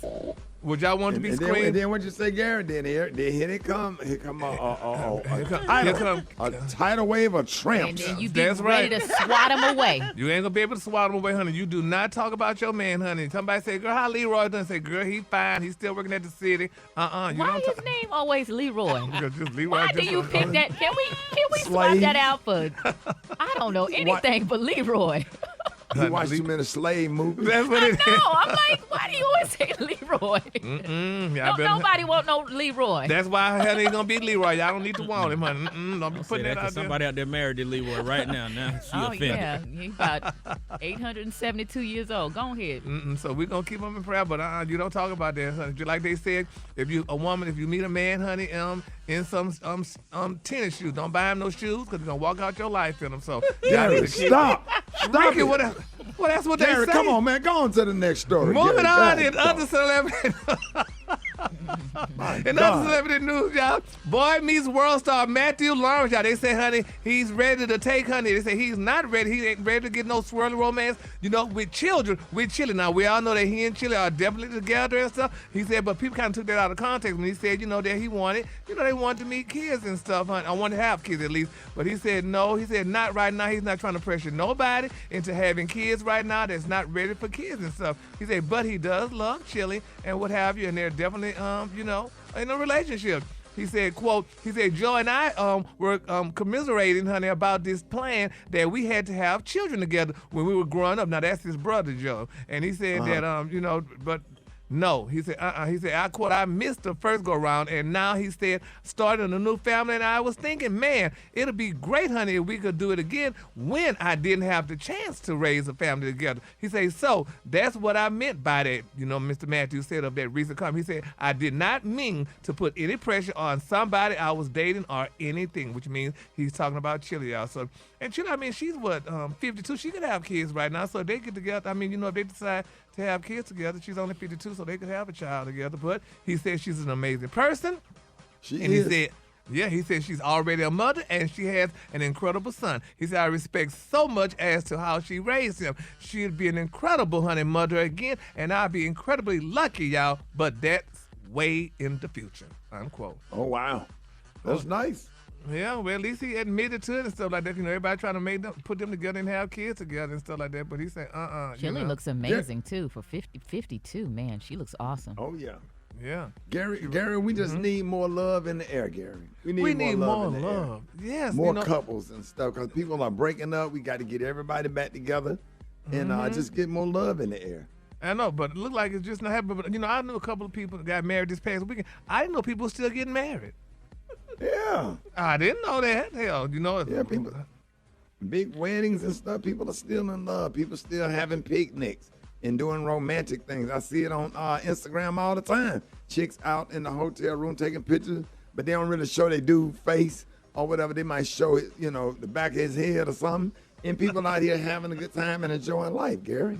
Would y'all want to be screamed? And then what you say, Gary? Then here they come. Here come a tidal wave of tramps. And then you be ready to swat them away. You ain't gonna be able to swat them away, honey. You do not talk about your man, honey. Somebody say, "Girl, how Leroy done?" Say, "Girl, he fine. He's still working at the city." Why his name always Leroy? Just Leroy. Why do you pick that? Can we swap that out for? I don't know anything but Leroy. You watch too many slave movies. That's what it is. No, I'm like, why do you always say Leroy? Nobody want no Leroy. That's why honey ain't gonna be Leroy. Y'all don't need to want him, honey. Don't be putting that out there. Somebody out there married to Leroy right now. Now she offended. Yeah, he's about 872 years old. Go ahead. So we're gonna keep him in prayer, but you don't talk about that, honey. Just like they said, if you meet a man, honey, in some tennis shoes, don't buy him no shoes because he's gonna walk out your life in them. So Gary, stop. Ricky, what that's what Gary, they say. come on, man. Go on to the next story. Moving on in other celebrity. In other celebrity news, y'all, boy meets world star Matthew Lawrence, y'all. They say, honey, he's ready to take, honey. They say he's not ready. He ain't ready to get no swirly romance, you know, with children. With Chili. Now, we all know that he and Chili are definitely together and stuff. He said, but people kind of took that out of context when he said, you know, that he wanted, you know, they wanted to meet kids and stuff, honey. I want to have kids at least. But he said, no. He said, not right now. He's not trying to pressure nobody into having kids right now that's not ready for kids and stuff. He said, but he does love Chili and what have you, and they're definitely, you know, in a relationship. He said, quote, Joe and I were commiserating, honey, about this plan that we had to have children together when we were growing up. Now, that's his brother, Joe. And he said that, you know, but no. He said, He said, I quote, I missed the first go-round, and now he said, starting a new family, and I was thinking, man, it'll be great, honey, if we could do it again when I didn't have the chance to raise a family together. He said, so that's what I meant by that, you know, Mr. Matthews said of that recent comment. He said, I did not mean to put any pressure on somebody I was dating or anything, which means he's talking about Chili, y'all. So, and Chili, I mean, she's 52. She could have kids right now, so if they get together, I mean, you know, if they decide to have kids together, she's only 52, so they could have a child together. But he said she's an amazing person. She is. He said she's already a mother and she has an incredible son. He said, I respect so much as to how she raised him. She'd be an incredible, honey, mother again, and I'll be incredibly lucky, y'all, but that's way in the future, unquote. Oh, wow. That's nice. Yeah, well, at least he admitted to it and stuff like that. You know, everybody trying to put them together and have kids together and stuff like that. But he said, Chili looks amazing, too, for 52. Man, she looks awesome. Oh, yeah. Yeah. Gary, we just need more love in the air, Gary. We need more love. Yes. More couples and stuff, because people are breaking up. We got to get everybody back together. and just get more love in the air. I know, but it looked like it's just not happening. But, I knew a couple of people that got married this past weekend. I didn't know people were still getting married. Yeah. I didn't know that. Hell, Yeah, people. Big weddings and stuff. People are still in love. People still having picnics and doing romantic things. I see it on Instagram all the time. Chicks out in the hotel room taking pictures, but they don't really show their dude face or whatever. They might show it, the back of his head or something. And people out here having a good time and enjoying life, Gary.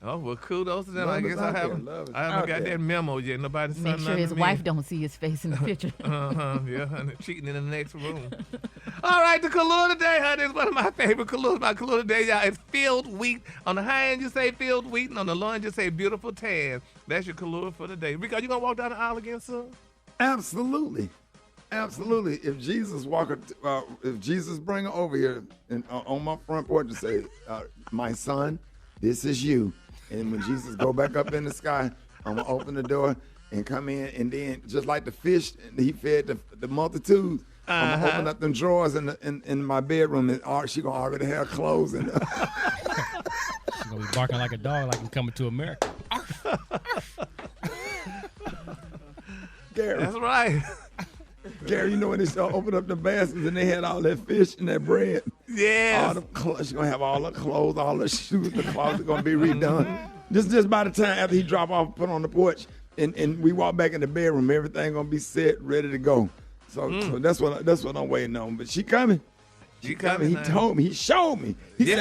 Oh, well, kudos to them. Love I guess I haven't got that memo yet. Nobody Make sure his wife don't see his face in the picture. Yeah, and cheating in the next room. All right, the color today, honey, is one of my favorite colors. My color today, y'all, is filled wheat. On the high end, you say filled wheat, and on the low end, you say beautiful tan. That's your color for the day. Rico, you gonna walk down the aisle again, son? Absolutely. Absolutely. If Jesus bring her over here and on my front porch and say, my son, this is you. And when Jesus go back up in the sky, I'm going to open the door and come in. And then just like the fish, he fed the multitudes, I'm going to open up them drawers in my bedroom. And she going to already have clothes in there. She's going to be barking like a dog like I'm coming to America. Gary. That's right. Gary, when they opened up the baskets and they had all that fish and that bread. Yeah. She's going to have all her clothes, all her shoes, the closet going to be redone. Just by the time after he drop off, put on the porch, and we walk back in the bedroom, everything going to be set, ready to go. So that's what I'm waiting on. But she coming. She coming. He told me. He showed me. He said,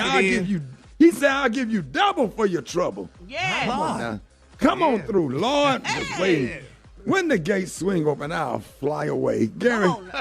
I'll give you double for your trouble. Yeah. Come on through, Lord. Just wait. When the gates swing open, I'll fly away. Gary, what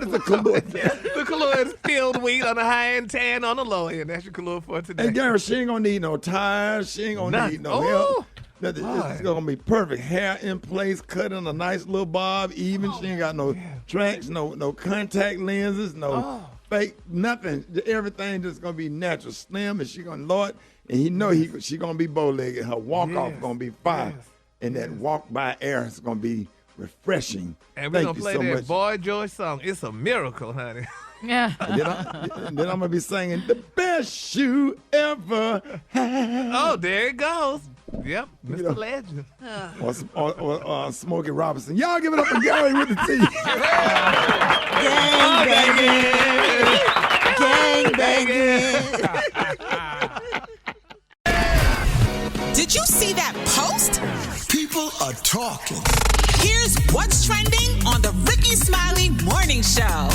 is the color? The color is filled wheat on the high end, tan on the low end. That's your color for today. And Gary, she ain't going to need no tires. She ain't going to need no help. It's going to be perfect. Hair in place, cut in a nice little bob, even. She ain't got no tracks, no contact lenses, no fake, nothing. Everything just going to be natural, slim, and she going to, Lord, and he know she going to be bow-legged. Her walk-off going to be fire. And that walk-by air is going to be refreshing. And we're going to play that Boy George song. It's a miracle, honey. Yeah. And then I'm going to be singing, the best you ever had. Oh, there it goes. Yep, Mr. Legend. Or Smokey Robinson. Y'all give it up for Gary with the T. Gang banging. Did you see that post? People are talking. Here's what's trending on the Rickey Smiley Morning Show.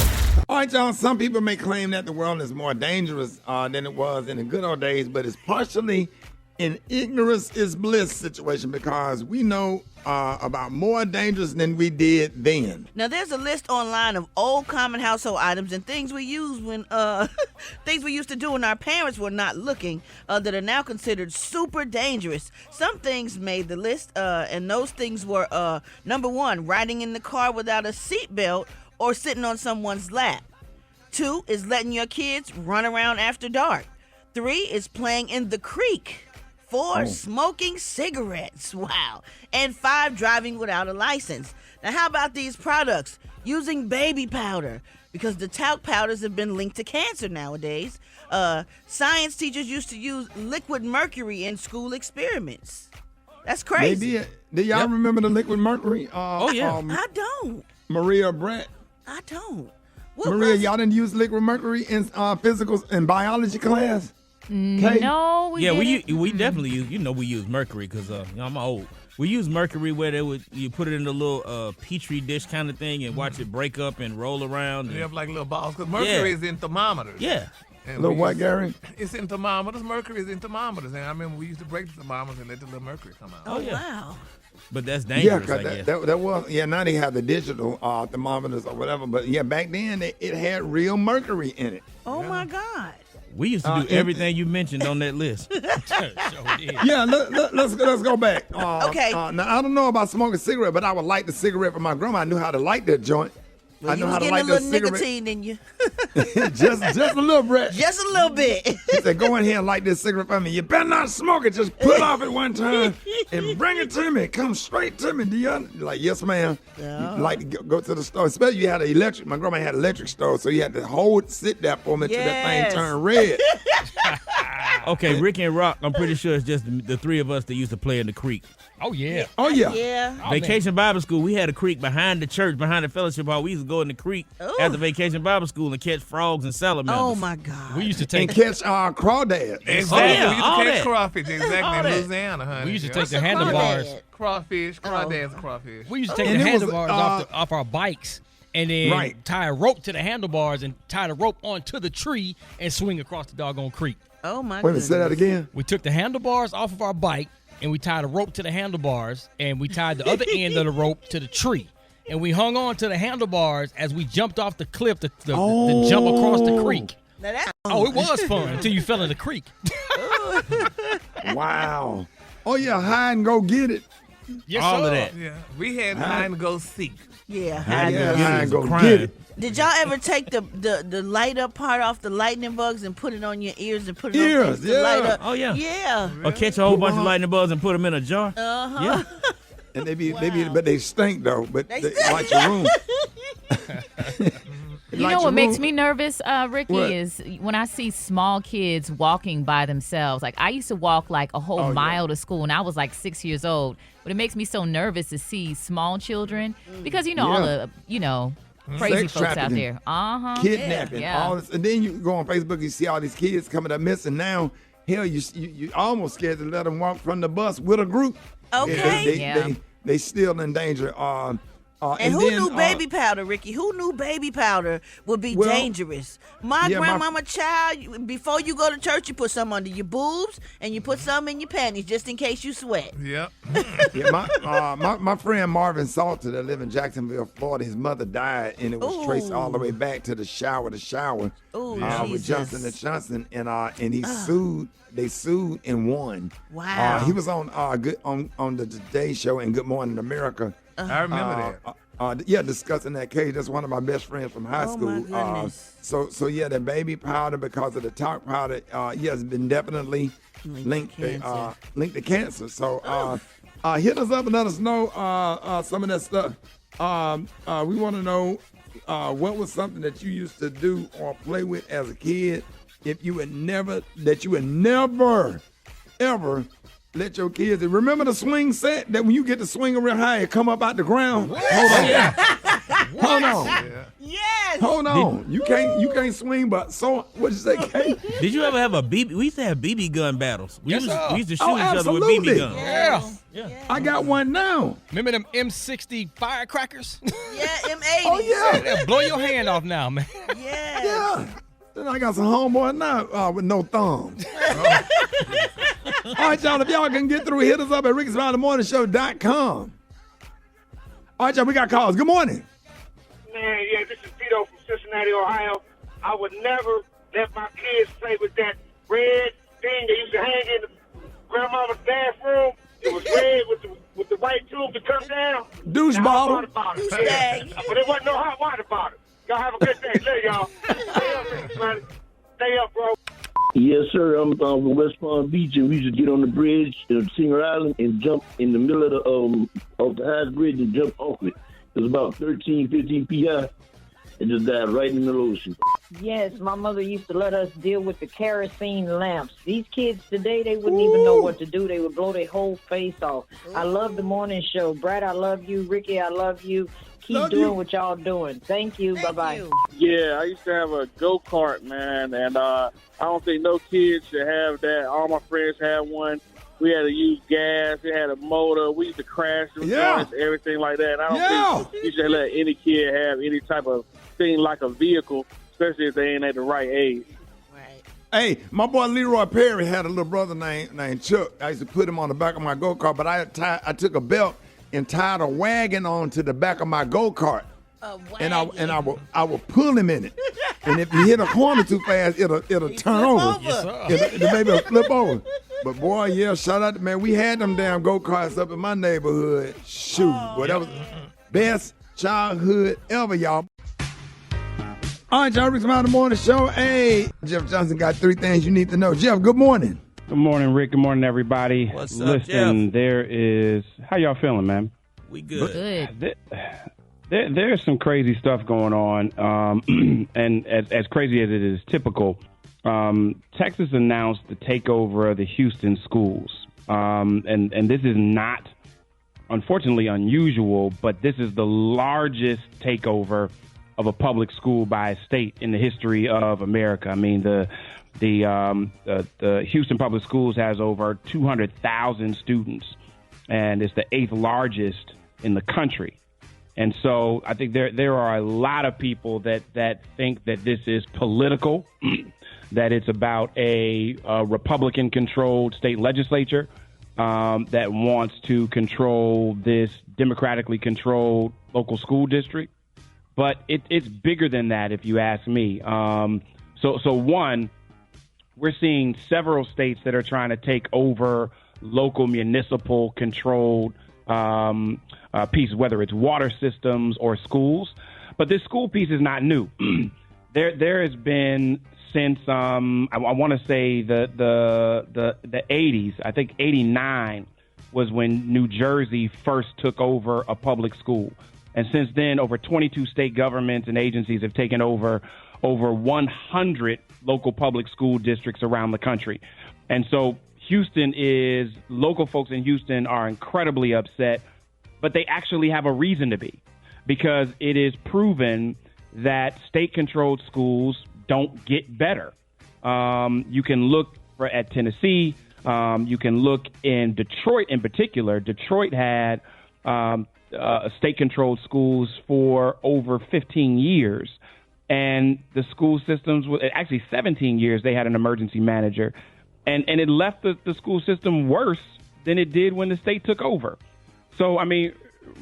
All right, y'all. Some people may claim that the world is more dangerous than it was in the good old days, but it's partially an ignorance is bliss situation because we know about more dangers than we did then. Now, there's a list online of old common household items and things we use when things we used to do when our parents were not looking that are now considered super dangerous. Some things made the list, and those things were number 1, riding in the car without a seatbelt or sitting on someone's lap. 2 is letting your kids run around after dark. 3 is playing in the creek. 4, smoking cigarettes. Wow. And 5, driving without a license. Now, how about these products? Using baby powder, because the talc powders have been linked to cancer nowadays. Science teachers used to use liquid mercury in school experiments. That's crazy. Do y'all remember the liquid mercury? I don't. Maria Brett. I don't. Maria, y'all didn't use liquid mercury in physical and biology class? No, we didn't. we definitely use. We use mercury because I'm old. We use mercury where you put it in a little petri dish kind of thing and watch it break up and roll around. You have like little balls because mercury is in thermometers. Yeah. Little what, Gary? It's in thermometers. Mercury is in thermometers, and I remember we used to break the thermometers and let the little mercury come out. Oh yeah. Wow. But that's dangerous, I guess. That was, now they have the digital thermometers or whatever, but back then it had real mercury in it. Oh my God. We used to do everything you mentioned on that list. Yeah, let's go back. Okay. Now, I don't know about smoking a cigarette, but I would light the cigarette for my grandma. I knew how to light that joint. Well, I know you how was to getting light a that little cigarette. nicotine in you. just a little, Brett. Just a little bit. He said, go in here and light this cigarette for me. You better not smoke it. Just pull off at one time and bring it to me. Come straight to me. Do you like, yes, ma'am. Yeah. You like to go to the store. Especially you had an electric. My grandma had an electric stove, so you had to sit there for me until that thing turned red. Okay, Ricky and Rock, I'm pretty sure it's just the three of us that used to play in the creek. Oh, yeah. Oh, yeah. Yeah. Vacation Bible School, we had a creek behind the church, behind the fellowship hall. We used to go in the creek after Vacation Bible School and catch frogs and salamanders. Oh, my God. We used to take And catch crawdads. Exactly. Oh, yeah, We used all to catch that. crawfish. Exactly. All In that. Louisiana, honey. We used to Yeah. take the handlebars. Crawfish, crawdads, crawfish. We used to take And the it was, handlebars off our bikes and then tie a rope to the handlebars and tie the rope onto the tree and swing across the doggone creek. Oh, my Wait a minute, goodness. say that again. We took the handlebars off of our bike and we tied a rope to the handlebars and we tied the other end of the rope to the tree. And we hung on to the handlebars as we jumped off the cliff to jump across the creek. Now that's Oh, it was fun until you fell in the creek. Wow. Oh, yeah, hide and go get it. Yes, all sir. of that. Yeah. We had hide and go seek. Yeah. Hide Yeah, and it's go a get crime. it. Did y'all ever take the light up part off the lightning bugs and put it on your ears and put it on Ears, things to light yeah. up? Oh, yeah. Yeah. Or catch a whole bunch of lightning bugs and put them in a jar. Uh-huh. Yeah. And but they stink though. But They they stink. light your room. You know what makes me nervous, Ricky, is when I see small kids walking by themselves. Like, I used to walk like a whole mile to school, and I was like 6 years old. But it makes me so nervous to see small children because, all the, crazy Sex folks out trafficking, there. Uh-huh. Kidnapping, Yeah. all this. And then you go on Facebook, you see all these kids coming up missing. Now, hell, you almost scared to let them walk from the bus with a group. Okay. They still in danger. And who knew baby powder, Ricky? Who knew baby powder would be dangerous? My grandmama child, before you go to church, you put some under your boobs and you put some in your panties just in case you sweat. Yep. My friend Marvin Salter that live in Jacksonville, Florida, his mother died, and it was traced all the way back to the shower with Johnson & Johnson, and he sued. They sued and won. Wow. He was on the Today Show and Good Morning America. I remember that. Discussing that case. That's one of my best friends from high school. My goodness. So yeah, the baby powder, because of the talc powder, has been definitely linked to cancer. So hit us up and let us know some of that stuff. We want to know what was something that you used to do or play with as a kid. If you would never, ever let your kids. Remember the swing set that when you get the swing real high, it come up out the ground. Hold on. Yes. Hold on. You can't swing, but so what'd you say, Kate? Did you ever have a BB? We used to have BB gun battles. We used to shoot each other with absolutely. BB guns. Yeah. I got one now. Remember them M60 firecrackers? Yeah, M80. Oh yeah. They'll blow your hand off now, man. Yeah. Then I got some homeboy now with no thumbs. All right, y'all, if y'all can get through, hit us up at RickySmileyMorningShow.com. All right, y'all, we got calls. Good morning. Man, yeah, this is Tito from Cincinnati, Ohio. I would never let my kids play with that red thing they used to hang in the grandmama's bathroom. It was red with the white tube to come down. Douche bottle. Yeah. But it wasn't no hot water bottle. Y'all have a good day. Later, y'all. Stay up, man. Stay up, bro. Yes, sir. I'm from West Palm Beach, and we used to get on the bridge of Singer Island and jump in the middle of the highest bridge and jump off it. It was about 13, 15 feet high, and just died right in the ocean. Yes, my mother used to let us deal with the kerosene lamps. These kids today, they wouldn't even know what to do. They would blow their whole face off. I love the morning show. Brad, I love you. Ricky, I love you. Keep doing what y'all doing. Thank you. Bye-bye. Yeah, I used to have a go-kart, man, and I don't think no kids should have that. All my friends had one. We had to use gas. It had a motor. We used to crash the joints, everything like that. And I don't think you should let any kid have any type of thing like a vehicle, especially if they ain't at the right age. Hey, my boy Leroy Perry had a little brother named Chuck. I used to put him on the back of my go-kart, but I took a belt and tied a wagon onto the back of my go-kart. And I will pull him in it. And if you hit a corner too fast, it'll turn over. Yes, sir. It'll flip over. But boy, yeah, shout out to man. We had them damn go-karts up in my neighborhood. Shoot, boy, that was best childhood ever, y'all. All right, y'all, Rickey Smiley Morning Show. Hey, Jeff Johnson got 3 things you need to know. Jeff, good morning. Good morning, Rick. Good morning, everybody. What's up, Listen, Jeff? there is... How y'all feeling, man? We good. There's some crazy stuff going on, and as crazy as it is typical, Texas announced the takeover of the Houston schools, and this is not, unfortunately, unusual, but this is the largest takeover of a public school by a state in the history of America. I mean, the Houston Public Schools has over 200,000 students, and it's the 8th largest in the country. And so I think there are a lot of people that think that this is political, that it's about a Republican-controlled state legislature that wants to control this democratically controlled local school district. But it's bigger than that, if you ask me. So one, we're seeing several states that are trying to take over local municipal controlled pieces, whether it's water systems or schools. But this school piece is not new. There has been since I want to say the 80s. I think 89 was when New Jersey first took over a public school. And since then, over 22 state governments and agencies have taken over 100 local public school districts around the country. And so local folks in Houston are incredibly upset, but they actually have a reason to be, because it is proven that state-controlled schools don't get better. You can look at Tennessee. You can look in Detroit in particular. Detroit had state-controlled schools for over 15 years. And the school systems, actually 17 years, they had an emergency manager. And it left the school system worse than it did when the state took over. So, I mean,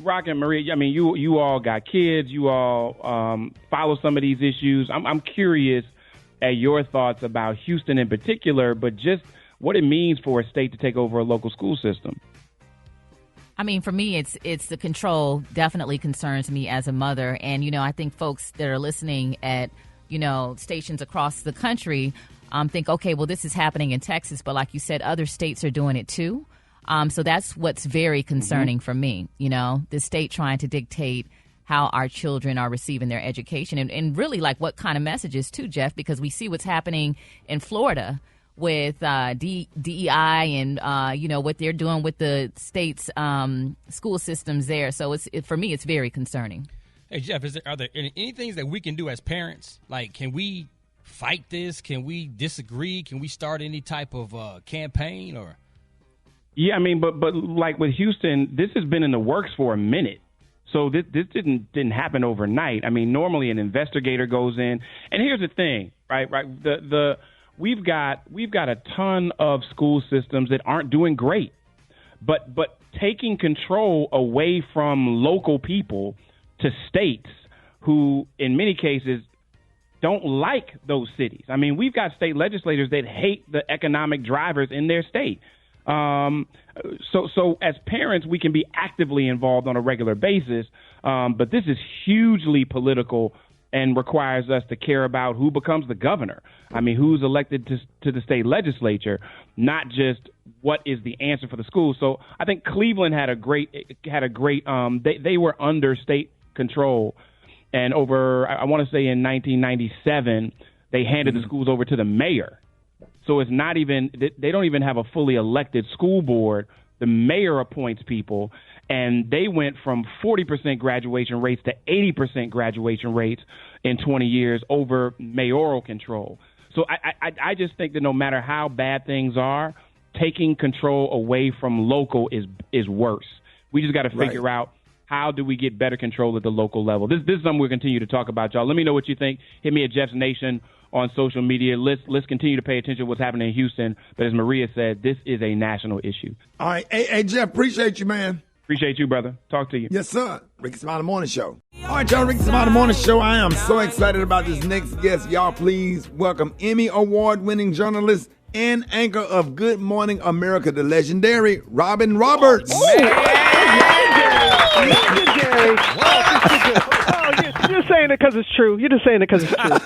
Rock and Maria, I mean, you all got kids. You all follow some of these issues. I'm curious at your thoughts about Houston in particular, but just what it means for a state to take over a local school system. I mean, for me, it's the control definitely concerns me as a mother. And, I think folks that are listening at, stations across the country think, okay, well, this is happening in Texas. But like you said, other states are doing it, too. So that's what's very concerning for me, the state trying to dictate how our children are receiving their education and really like what kind of messages, too, Jeff, because we see what's happening in Florida with DEI and, what they're doing with the state's school systems there. So for me, it's very concerning. Hey, Jeff, are there any things that we can do as parents? Like, can we fight this? Can we disagree? Can we start any type of campaign or? Yeah, I mean, but like with Houston, this has been in the works for a minute. So this didn't happen overnight. I mean, normally an investigator goes in, and here's the thing, right? We've got a ton of school systems that aren't doing great, but taking control away from local people to states who, in many cases, don't like those cities. I mean, we've got state legislators that hate the economic drivers in their state. So as parents, we can be actively involved on a regular basis, but this is hugely political and requires us to care about who becomes the governor. I mean, who's elected to the state legislature, not just what is the answer for the school. So I think Cleveland had a great, they were under state control. And I want to say in 1997, they handed the schools over to the mayor. So it's not even, they don't even have a fully elected school board. The mayor appoints people, and they went from 40% graduation rates to 80% graduation rates in 20 years over mayoral control. So I just think that no matter how bad things are, taking control away from local is worse. We just got to figure out how do we get better control at the local level. This is something we'll continue to talk about, y'all. Let me know what you think. Hit me at Jeff's Nation on social media. Let's continue to pay attention to what's happening in Houston. But as Maria said, this is a national issue. All right. Hey, Jeff, appreciate you, man. Appreciate you, brother. Talk to you. Yes, sir. Rickey Smiley Morning Show. All right, y'all, Rickey Smiley Morning Show. I am so excited about this next guest. Y'all, please welcome Emmy Award-winning journalist and anchor of Good Morning America, the legendary Robin Roberts. This saying it because it's true. You're just saying it because it's true. I'm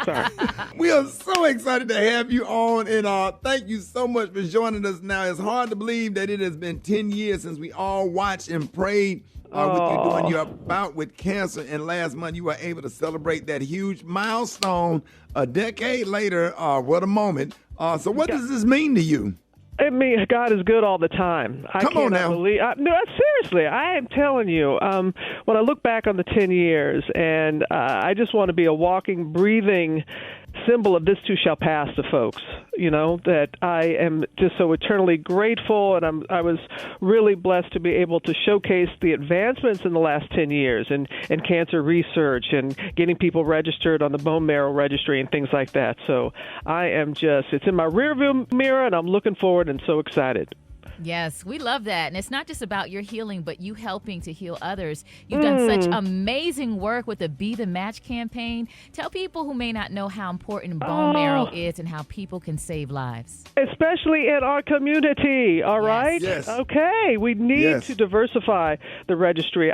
sorry. We are so excited to have you on, and thank you so much for joining us. Now, it's hard to believe that it has been 10 years since we all watched and prayed with you doing your bout with cancer, and last month you were able to celebrate that huge milestone a decade later. What a moment. So what does this mean to you? It means God is good all the time. Come on now. No, seriously, I am telling you. When I look back on the 10 years, and I just want to be a walking, breathing symbol of this too shall pass to folks, that I am just so eternally grateful, and I was really blessed to be able to showcase the advancements in the last 10 years in cancer research and getting people registered on the bone marrow registry and things like that. So I am it's in my rearview mirror, and I'm looking forward and so excited. Yes, we love that. And it's not just about your healing, but you helping to heal others. You've done such amazing work with the Be the Match campaign. Tell people who may not know how important bone marrow is and how people can save lives. Especially in our community, all right? Yes. Okay, we need to diversify the registry.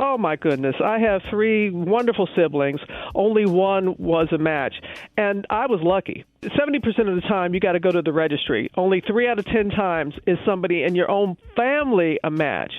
Oh my goodness, I have 3 wonderful siblings. Only one was a match. And I was lucky. 70% of the time, you got to go to the registry. Only 3 out of 10 times is somebody in your own family a match.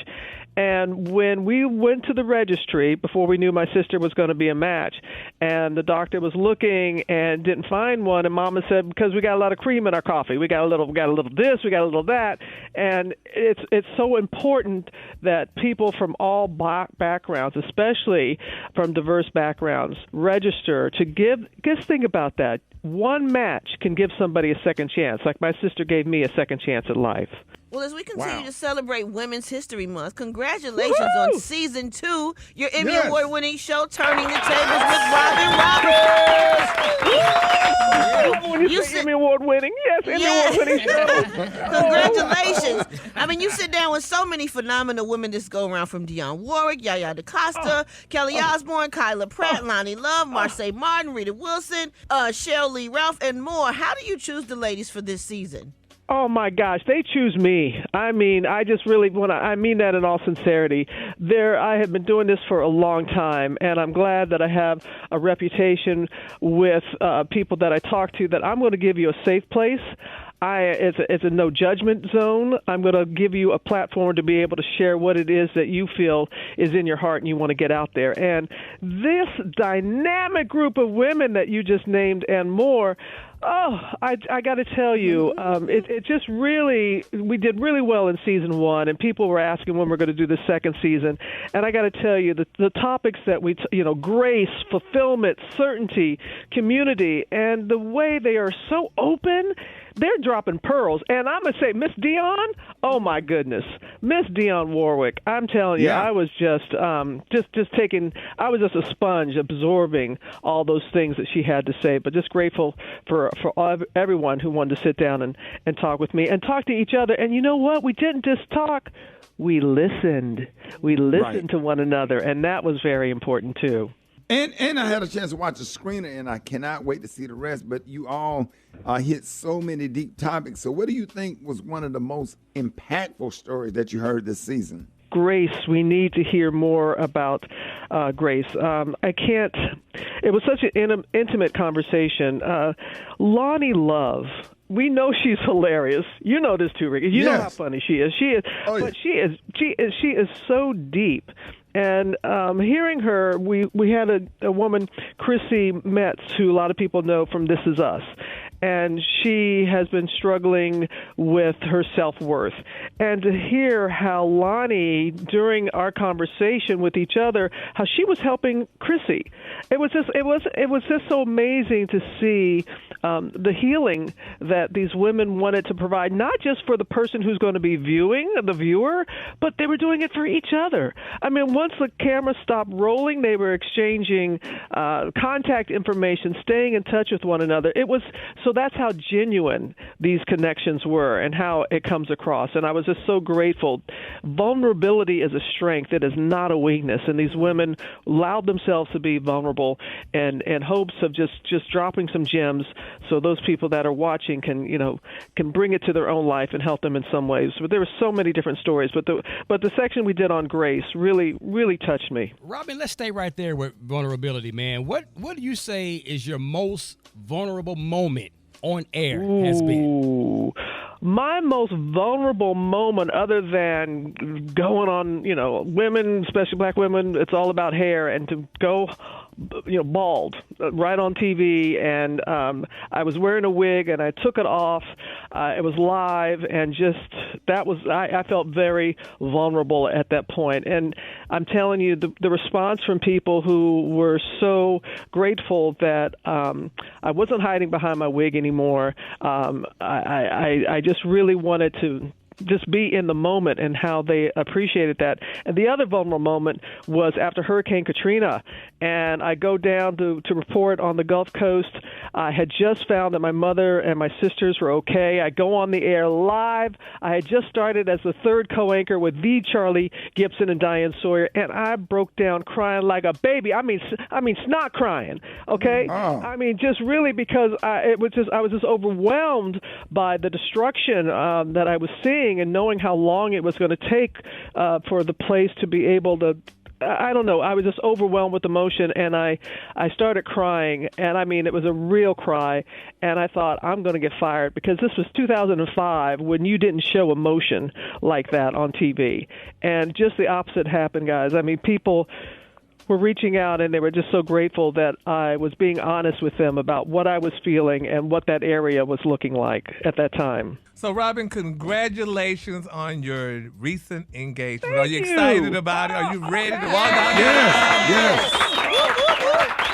And when we went to the registry, before we knew my sister was going to be a match, and the doctor was looking and didn't find one, and Mama said, because we got a lot of cream in our coffee, we got a little this, we got a little that, and it's so important that people from all backgrounds, especially from diverse backgrounds, register to just think about that. One match can give somebody a second chance, like my sister gave me a second chance at life. Well, as we continue to celebrate Women's History Month, congratulations on Season 2, your Emmy Award-winning show, Turning the Tables with Robin Roberts. You say Emmy Award-winning? Yes, Emmy Award-winning show. Congratulations. I mean, you sit down with so many phenomenal women this go around, from Dionne Warwick, Yaya DaCosta, Kelly Osbourne, Kyla Pratt, Lonnie Love, Marsai Martin, Rita Wilson, Cheryl Lee Ralph, and more. How do you choose the ladies for this season? Oh, my gosh, they choose me. I mean, I just really I mean that in all sincerity. I have been doing this for a long time, and I'm glad that I have a reputation with people that I talk to that I'm going to give you a safe place. It's a no judgment zone. I'm going to give you a platform to be able to share what it is that you feel is in your heart and you want to get out there. And this dynamic group of women that you just named and more, I got to tell you, it just really, we did really well in season 1, and people were asking when we're going to do the second season. And I got to tell you, the topics that grace, fulfillment, certainty, community, and the way they are so open, they're dropping pearls. And I'm going to say, Miss Dionne, oh my goodness, Miss Dionne Warwick, I'm telling you, I was just taking, I was just a sponge absorbing all those things that she had to say, but just grateful for everyone who wanted to sit down and talk with me and talk to each other. And you know what? We didn't just talk. We listened. We listened to one another, and that was very important too. And I had a chance to watch the screener, and I cannot wait to see the rest. But you all hit so many deep topics. So what do you think was one of the most impactful stories that you heard this season? Grace. We need to hear more about Grace. It was such an intimate conversation. Lonnie Love. We know she's hilarious. You know this too, Ricky. You know how funny she is. But she is so deep. And hearing her, we had a woman, Chrissy Metz, who a lot of people know from This Is Us. And she has been struggling with her self-worth. And to hear how Lonnie, during our conversation with each other, how she was helping Chrissy, it was just so amazing to see the healing that these women wanted to provide, not just for the person who's going to be viewing, the viewer, but they were doing it for each other. I mean, once the camera stopped rolling, they were exchanging contact information, staying in touch with one another. So that's how genuine these connections were and how it comes across. And I was just so grateful. Vulnerability is a strength. It is not a weakness. And these women allowed themselves to be vulnerable and hopes of just dropping some gems so those people that are watching can bring it to their own life and help them in some ways. But there were so many different stories. But the section we did on Grace really, really touched me. Robin, let's stay right there with vulnerability, man. What do you say is your most vulnerable moment on air has been? My most vulnerable moment, other than going on, women, especially black women, it's all about hair, and to go, bald right on TV, and I was wearing a wig, and I took it off. It was live, and I felt very vulnerable at that point. And I'm telling you, the response from people who were so grateful that I wasn't hiding behind my wig anymore. I just really wanted to just be in the moment and how they appreciated that. And the other vulnerable moment was after Hurricane Katrina, and I go down to report on the Gulf Coast. I had just found that my mother and my sisters were okay. I go on the air live. I had just started as the third co-anchor with the Charlie Gibson and Diane Sawyer, and I broke down crying like a baby. I mean snot crying, okay? Oh. I mean, just really because I was just overwhelmed by the destruction that I was seeing, and knowing how long it was going to take for the place to be able to, I don't know, I was just overwhelmed with emotion, and I started crying, and I mean, it was a real cry, and I thought, I'm going to get fired, because this was 2005 when you didn't show emotion like that on TV. And just the opposite happened, guys. I mean, people were reaching out, and they were just so grateful that I was being honest with them about what I was feeling and what that area was looking like at that time. So, Robin, congratulations on your recent engagement. Thank Are you you. excited about it? Are you ready to walk out? Yes.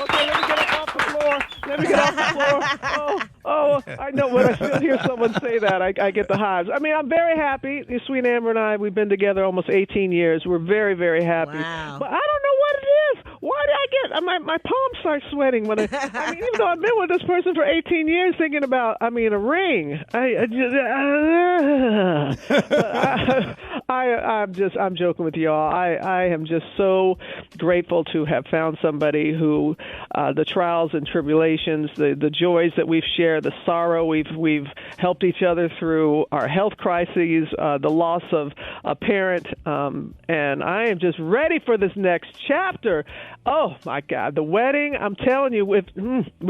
Okay, let me get up off the floor. Let me get off the floor. Oh, I know when I still hear someone say that, I get the hives. I mean, I'm very happy. Sweet Amber and I, we've been together almost 18 years. We're very, very happy. Wow. But I don't know what it is. Why did I get my palms start sweating when I mean, even though I've been with this person for 18 years, thinking about, a ring. I'm joking with y'all. I am just so grateful to have found somebody who, the trials and tribulations, the joys that we've shared, the sorrow we've helped each other through, our health crises, the loss of a parent, and I am just ready for this next chapter. Oh my God, the wedding! I'm telling you, we're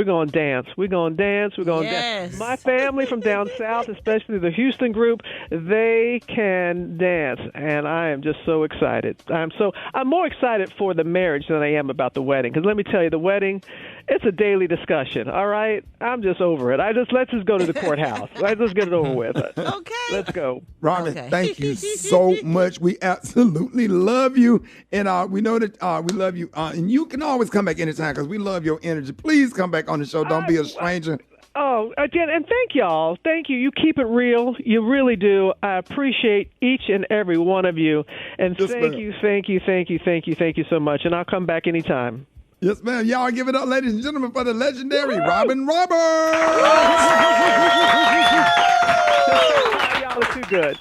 going to dance. We're going to dance. We're going to dance. My family from down south, especially the Houston group, they can dance, and I am just so excited. I'm more excited for the marriage than I am about the wedding. Because let me tell you, the wedding, it's a daily discussion. All right, I'm just over it. Let's just go to the courthouse. Let's just get it over with. Okay. Let's go. Robin, thank you so much. We absolutely love you, and we know that we love you. And you can always come back anytime because we love your energy. Please come back on the show. Don't be a stranger. Oh, again, and thank y'all. Thank you. You keep it real. You really do. I appreciate each and every one of you. And Yes, thank ma'am. you so much. And I'll come back anytime. Yes, ma'am. Y'all give it up, ladies and gentlemen, for the legendary Robin Roberts. Y'all are too good.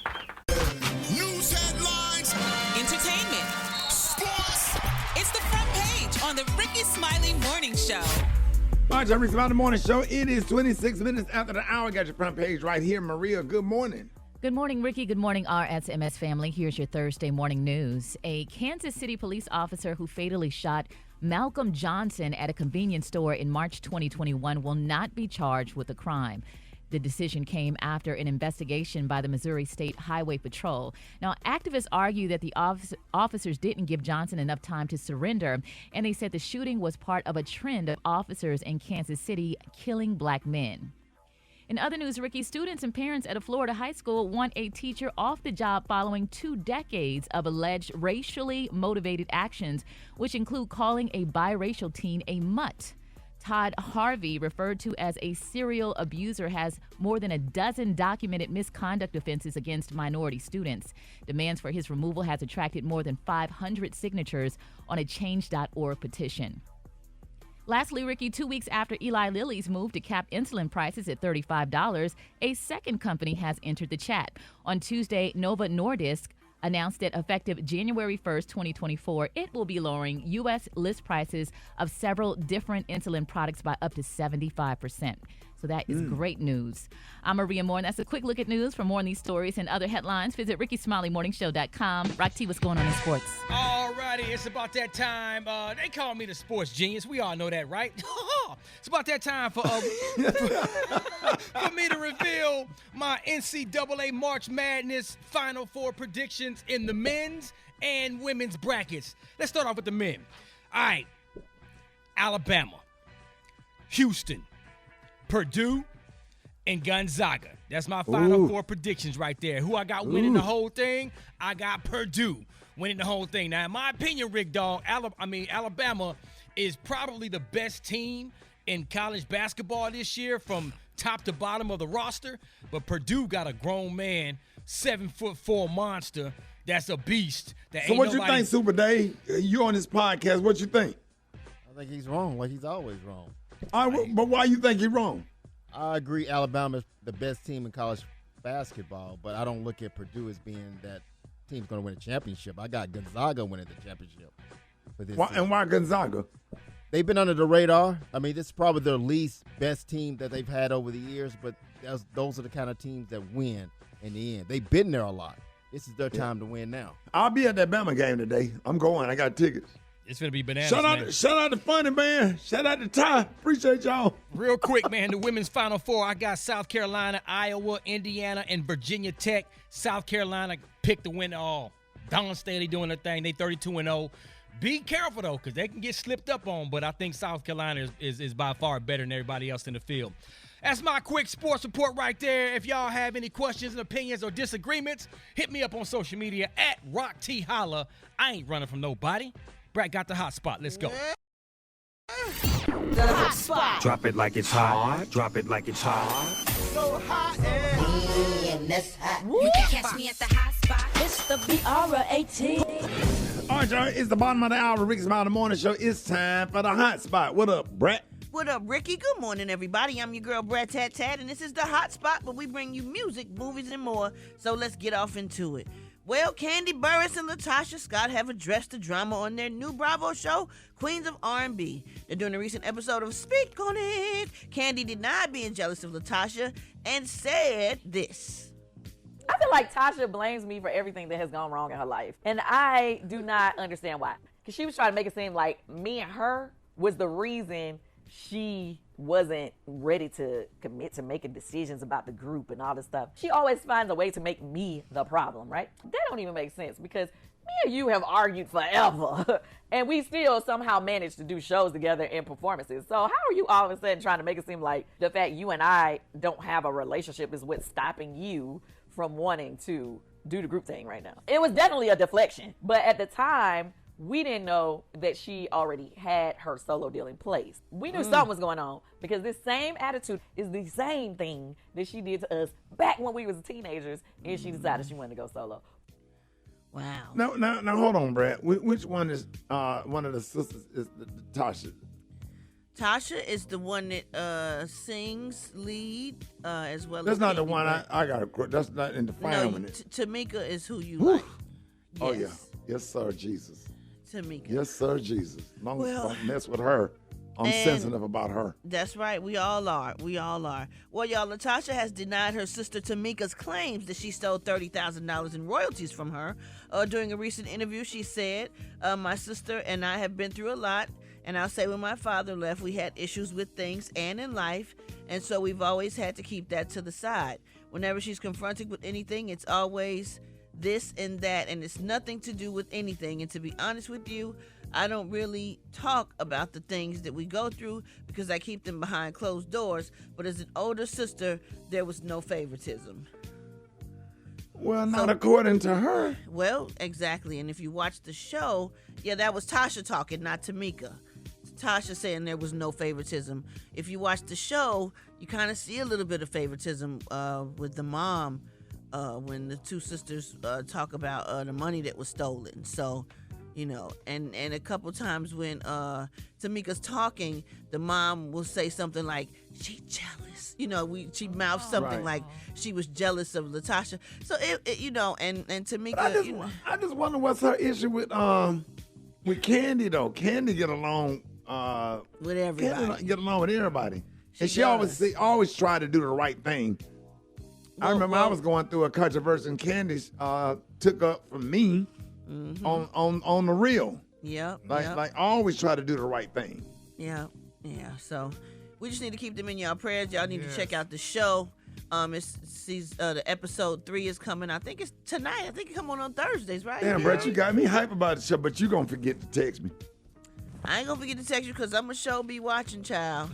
Entertainment. Sports. It's the front page on the Rickey Smiley Morning Show. All right, Rickey Smiley Morning Show. It is 26 minutes after the hour. Got your front page right here. Maria, good morning. Good morning, Ricky. Good morning, RSMS family. Here's your Thursday morning news. A Kansas City police officer who fatally shot Malcolm Johnson at a convenience store in March 2021 will not be charged with the crime. The decision came after an investigation by the Missouri State Highway Patrol. Now, activists argue that the officers didn't give Johnson enough time to surrender, and they said the shooting was part of a trend of officers in Kansas City killing black men. In other news, Ricky, students and parents at a Florida high school want a teacher off the job following 2 decades of alleged racially motivated actions, which include calling a biracial teen a mutt. Todd Harvey, referred to as a serial abuser, has more than a dozen documented misconduct offenses against minority students. Demands for his removal has attracted more than 500 signatures on a Change.org petition. Lastly, Ricky, 2 weeks after Eli Lilly's move to cap insulin prices at $35, a second company has entered the chat. On Tuesday, Novo Nordisk announced that effective January 1st, 2024, it will be lowering U.S. list prices of several different insulin products by up to 75%. So that is great news. I'm Maria Moore, and that's a quick look at news. For more on these stories and other headlines, visit RickySmileyMorningShow.com. Rock T, what's going on in sports? All righty, it's about that time. They call me the sports genius. We all know that, right? It's about that time for me to reveal my NCAA March Madness Final Four predictions in the men's and women's brackets. Let's start off with the men. All right, Alabama, Houston, Purdue, and Gonzaga. That's my Final Four predictions right there. Who I got winning the whole thing? I got Purdue winning the whole thing. Now, in my opinion, Rick Dog, Alabama is probably the best team in college basketball this year from top to bottom of the roster. But Purdue got a grown man, 7'4" monster that's a beast. So what you think, Super Dave? You on this podcast, what you think? I think he's wrong, like he's always wrong. All right, but why you think you're wrong? I agree Alabama's the best team in college basketball, but I don't look at Purdue as being that team's going to win a championship. I got Gonzaga winning the championship for this season. And why Gonzaga? They've been under the radar. I mean, this is probably their least best team that they've had over the years, but those are the kind of teams that win in the end. They've been there a lot. This is their time to win now. I'll be at that Bama game today. I'm going. I got tickets. It's going to be bananas, Shout out to Funny Man. Shout out to Ty. Appreciate y'all. Real quick, man, the women's Final Four, I got South Carolina, Iowa, Indiana, and Virginia Tech. South Carolina picked to win it all. Dawn Staley doing their thing. They 32-0. Be careful, though, because they can get slipped up on, but I think South Carolina is by far better than everybody else in the field. That's my quick sports report right there. If y'all have any questions and opinions or disagreements, hit me up on social media at Rock T Holla. I ain't running from nobody. Brad got the hot spot. Let's go. The hot spot. Drop it like it's hot. Drop it like it's hot. So hot and that's hot. You can catch me at the hot spot. It's the BR18. All right, y'all. It's the bottom of the hour. Rickey Smiley Morning Show. It's time for the hot spot. What up, Brett? What up, Ricky? Good morning, everybody. I'm your girl, Brad Tat, and this is the hot spot where we bring you music, movies, and more. So let's get off into it. Well, Candy Burris and Latasha Scott have addressed the drama on their new Bravo show, Queens of R&B. Now, during a recent episode of Speak on It, Candy denied being jealous of Latasha and said this. I feel like Tasha blames me for everything that has gone wrong in her life. And I do not understand why. Because she was trying to make it seem like me and her was the reason she wasn't ready to commit to making decisions about the group and all this stuff. She always finds a way to make me the problem, right? That don't even make sense because me and you have argued forever and we still somehow managed to do shows together and performances. So how are you all of a sudden trying to make it seem like the fact you and I don't have a relationship is what's stopping you from wanting to do the group thing right now? It was definitely a deflection, but at the time, we didn't know that she already had her solo deal in place. We knew something was going on because this same attitude is the same thing that she did to us back when we was teenagers and she decided she wanted to go solo. Wow. Now, hold on, Brad. Which one is one of the sisters is Tasha? Tasha is the one that sings lead as well. That's as not the Candy one Burris. I got to. That's not in the family. No, Tamika is who you like. Oh yeah, yes sir, Jesus. Tamika. Yes sir, Jesus. Long as Well, don't mess with her. I'm and sensitive about her. That's right. We all are. We all are. Well, y'all, Latasha has denied her sister Tamika's claims that she stole $30,000 in royalties from her. During a recent interview, she said, my sister and I have been through a lot. And I'll say when my father left, we had issues with things and in life. And so we've always had to keep that to the side. Whenever she's confronted with anything, it's always this and that. And it's nothing to do with anything. And to be honest with you, I don't really talk about the things that we go through because I keep them behind closed doors. But as an older sister, there was no favoritism. Well, not according to her. Well, exactly. And if you watch the show, yeah, that was Tasha talking, not Tamika. Tasha saying there was no favoritism. If you watch the show, you kind of see a little bit of favoritism with the mom when the two sisters talk about the money that was stolen. So, you know, and a couple times when Tamika's talking, the mom will say something like, she jealous. You know, she mouthed something like she was jealous of Latasha. So, it you know, and Tamika, I just wonder what's her issue with Candy, though. Candy get along with everybody. Candy get along with everybody. And she always try to do the right thing. I remember I was going through a controversy and Candace took up from me on the real. Yep. Like always try to do the right thing. Yeah. So we just need to keep them in y'all prayers. Y'all need to check out the show. The episode 3 is coming. I think it's tonight. I think it come on Thursdays, right? Damn, Brett, you got me hype about the show, but you gonna forget to text me. I ain't gonna forget to text you because I'm a show be watching, child.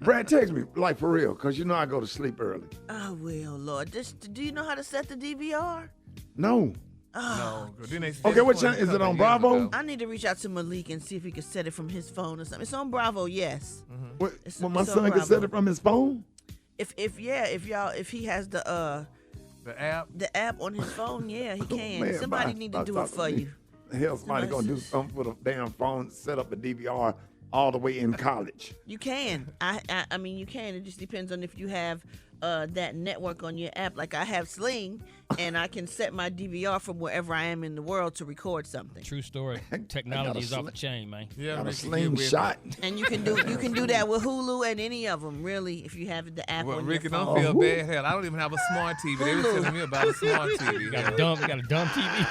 Brad, text me, like for real, because you know I go to sleep early. I will, Lord. Do you know how to set the DVR? No. Oh. No. Okay, what channel? Is it on Bravo? I need to reach out to Malik and see if he can set it from his phone or something. It's on Bravo, yes. Well, my son can set it from his phone? If he has the app on his phone, yeah, he can. Man, Somebody need to do it for you. Hell, somebody gonna do something for the damn phone, set up a DVR all the way in college. You can. I mean, you can. It just depends on if you have that network on your app. Like I have Sling, and I can set my DVR from wherever I am in the world to record something. True story. Technology is off the chain, man. Yeah, got a slingshot. And you can do that with Hulu and any of them, really, if you have the app Well, on Ricky, your phone. don't feel bad. Hell, I don't even have a smart TV. They were telling me about a smart TV. You got a dumb TV.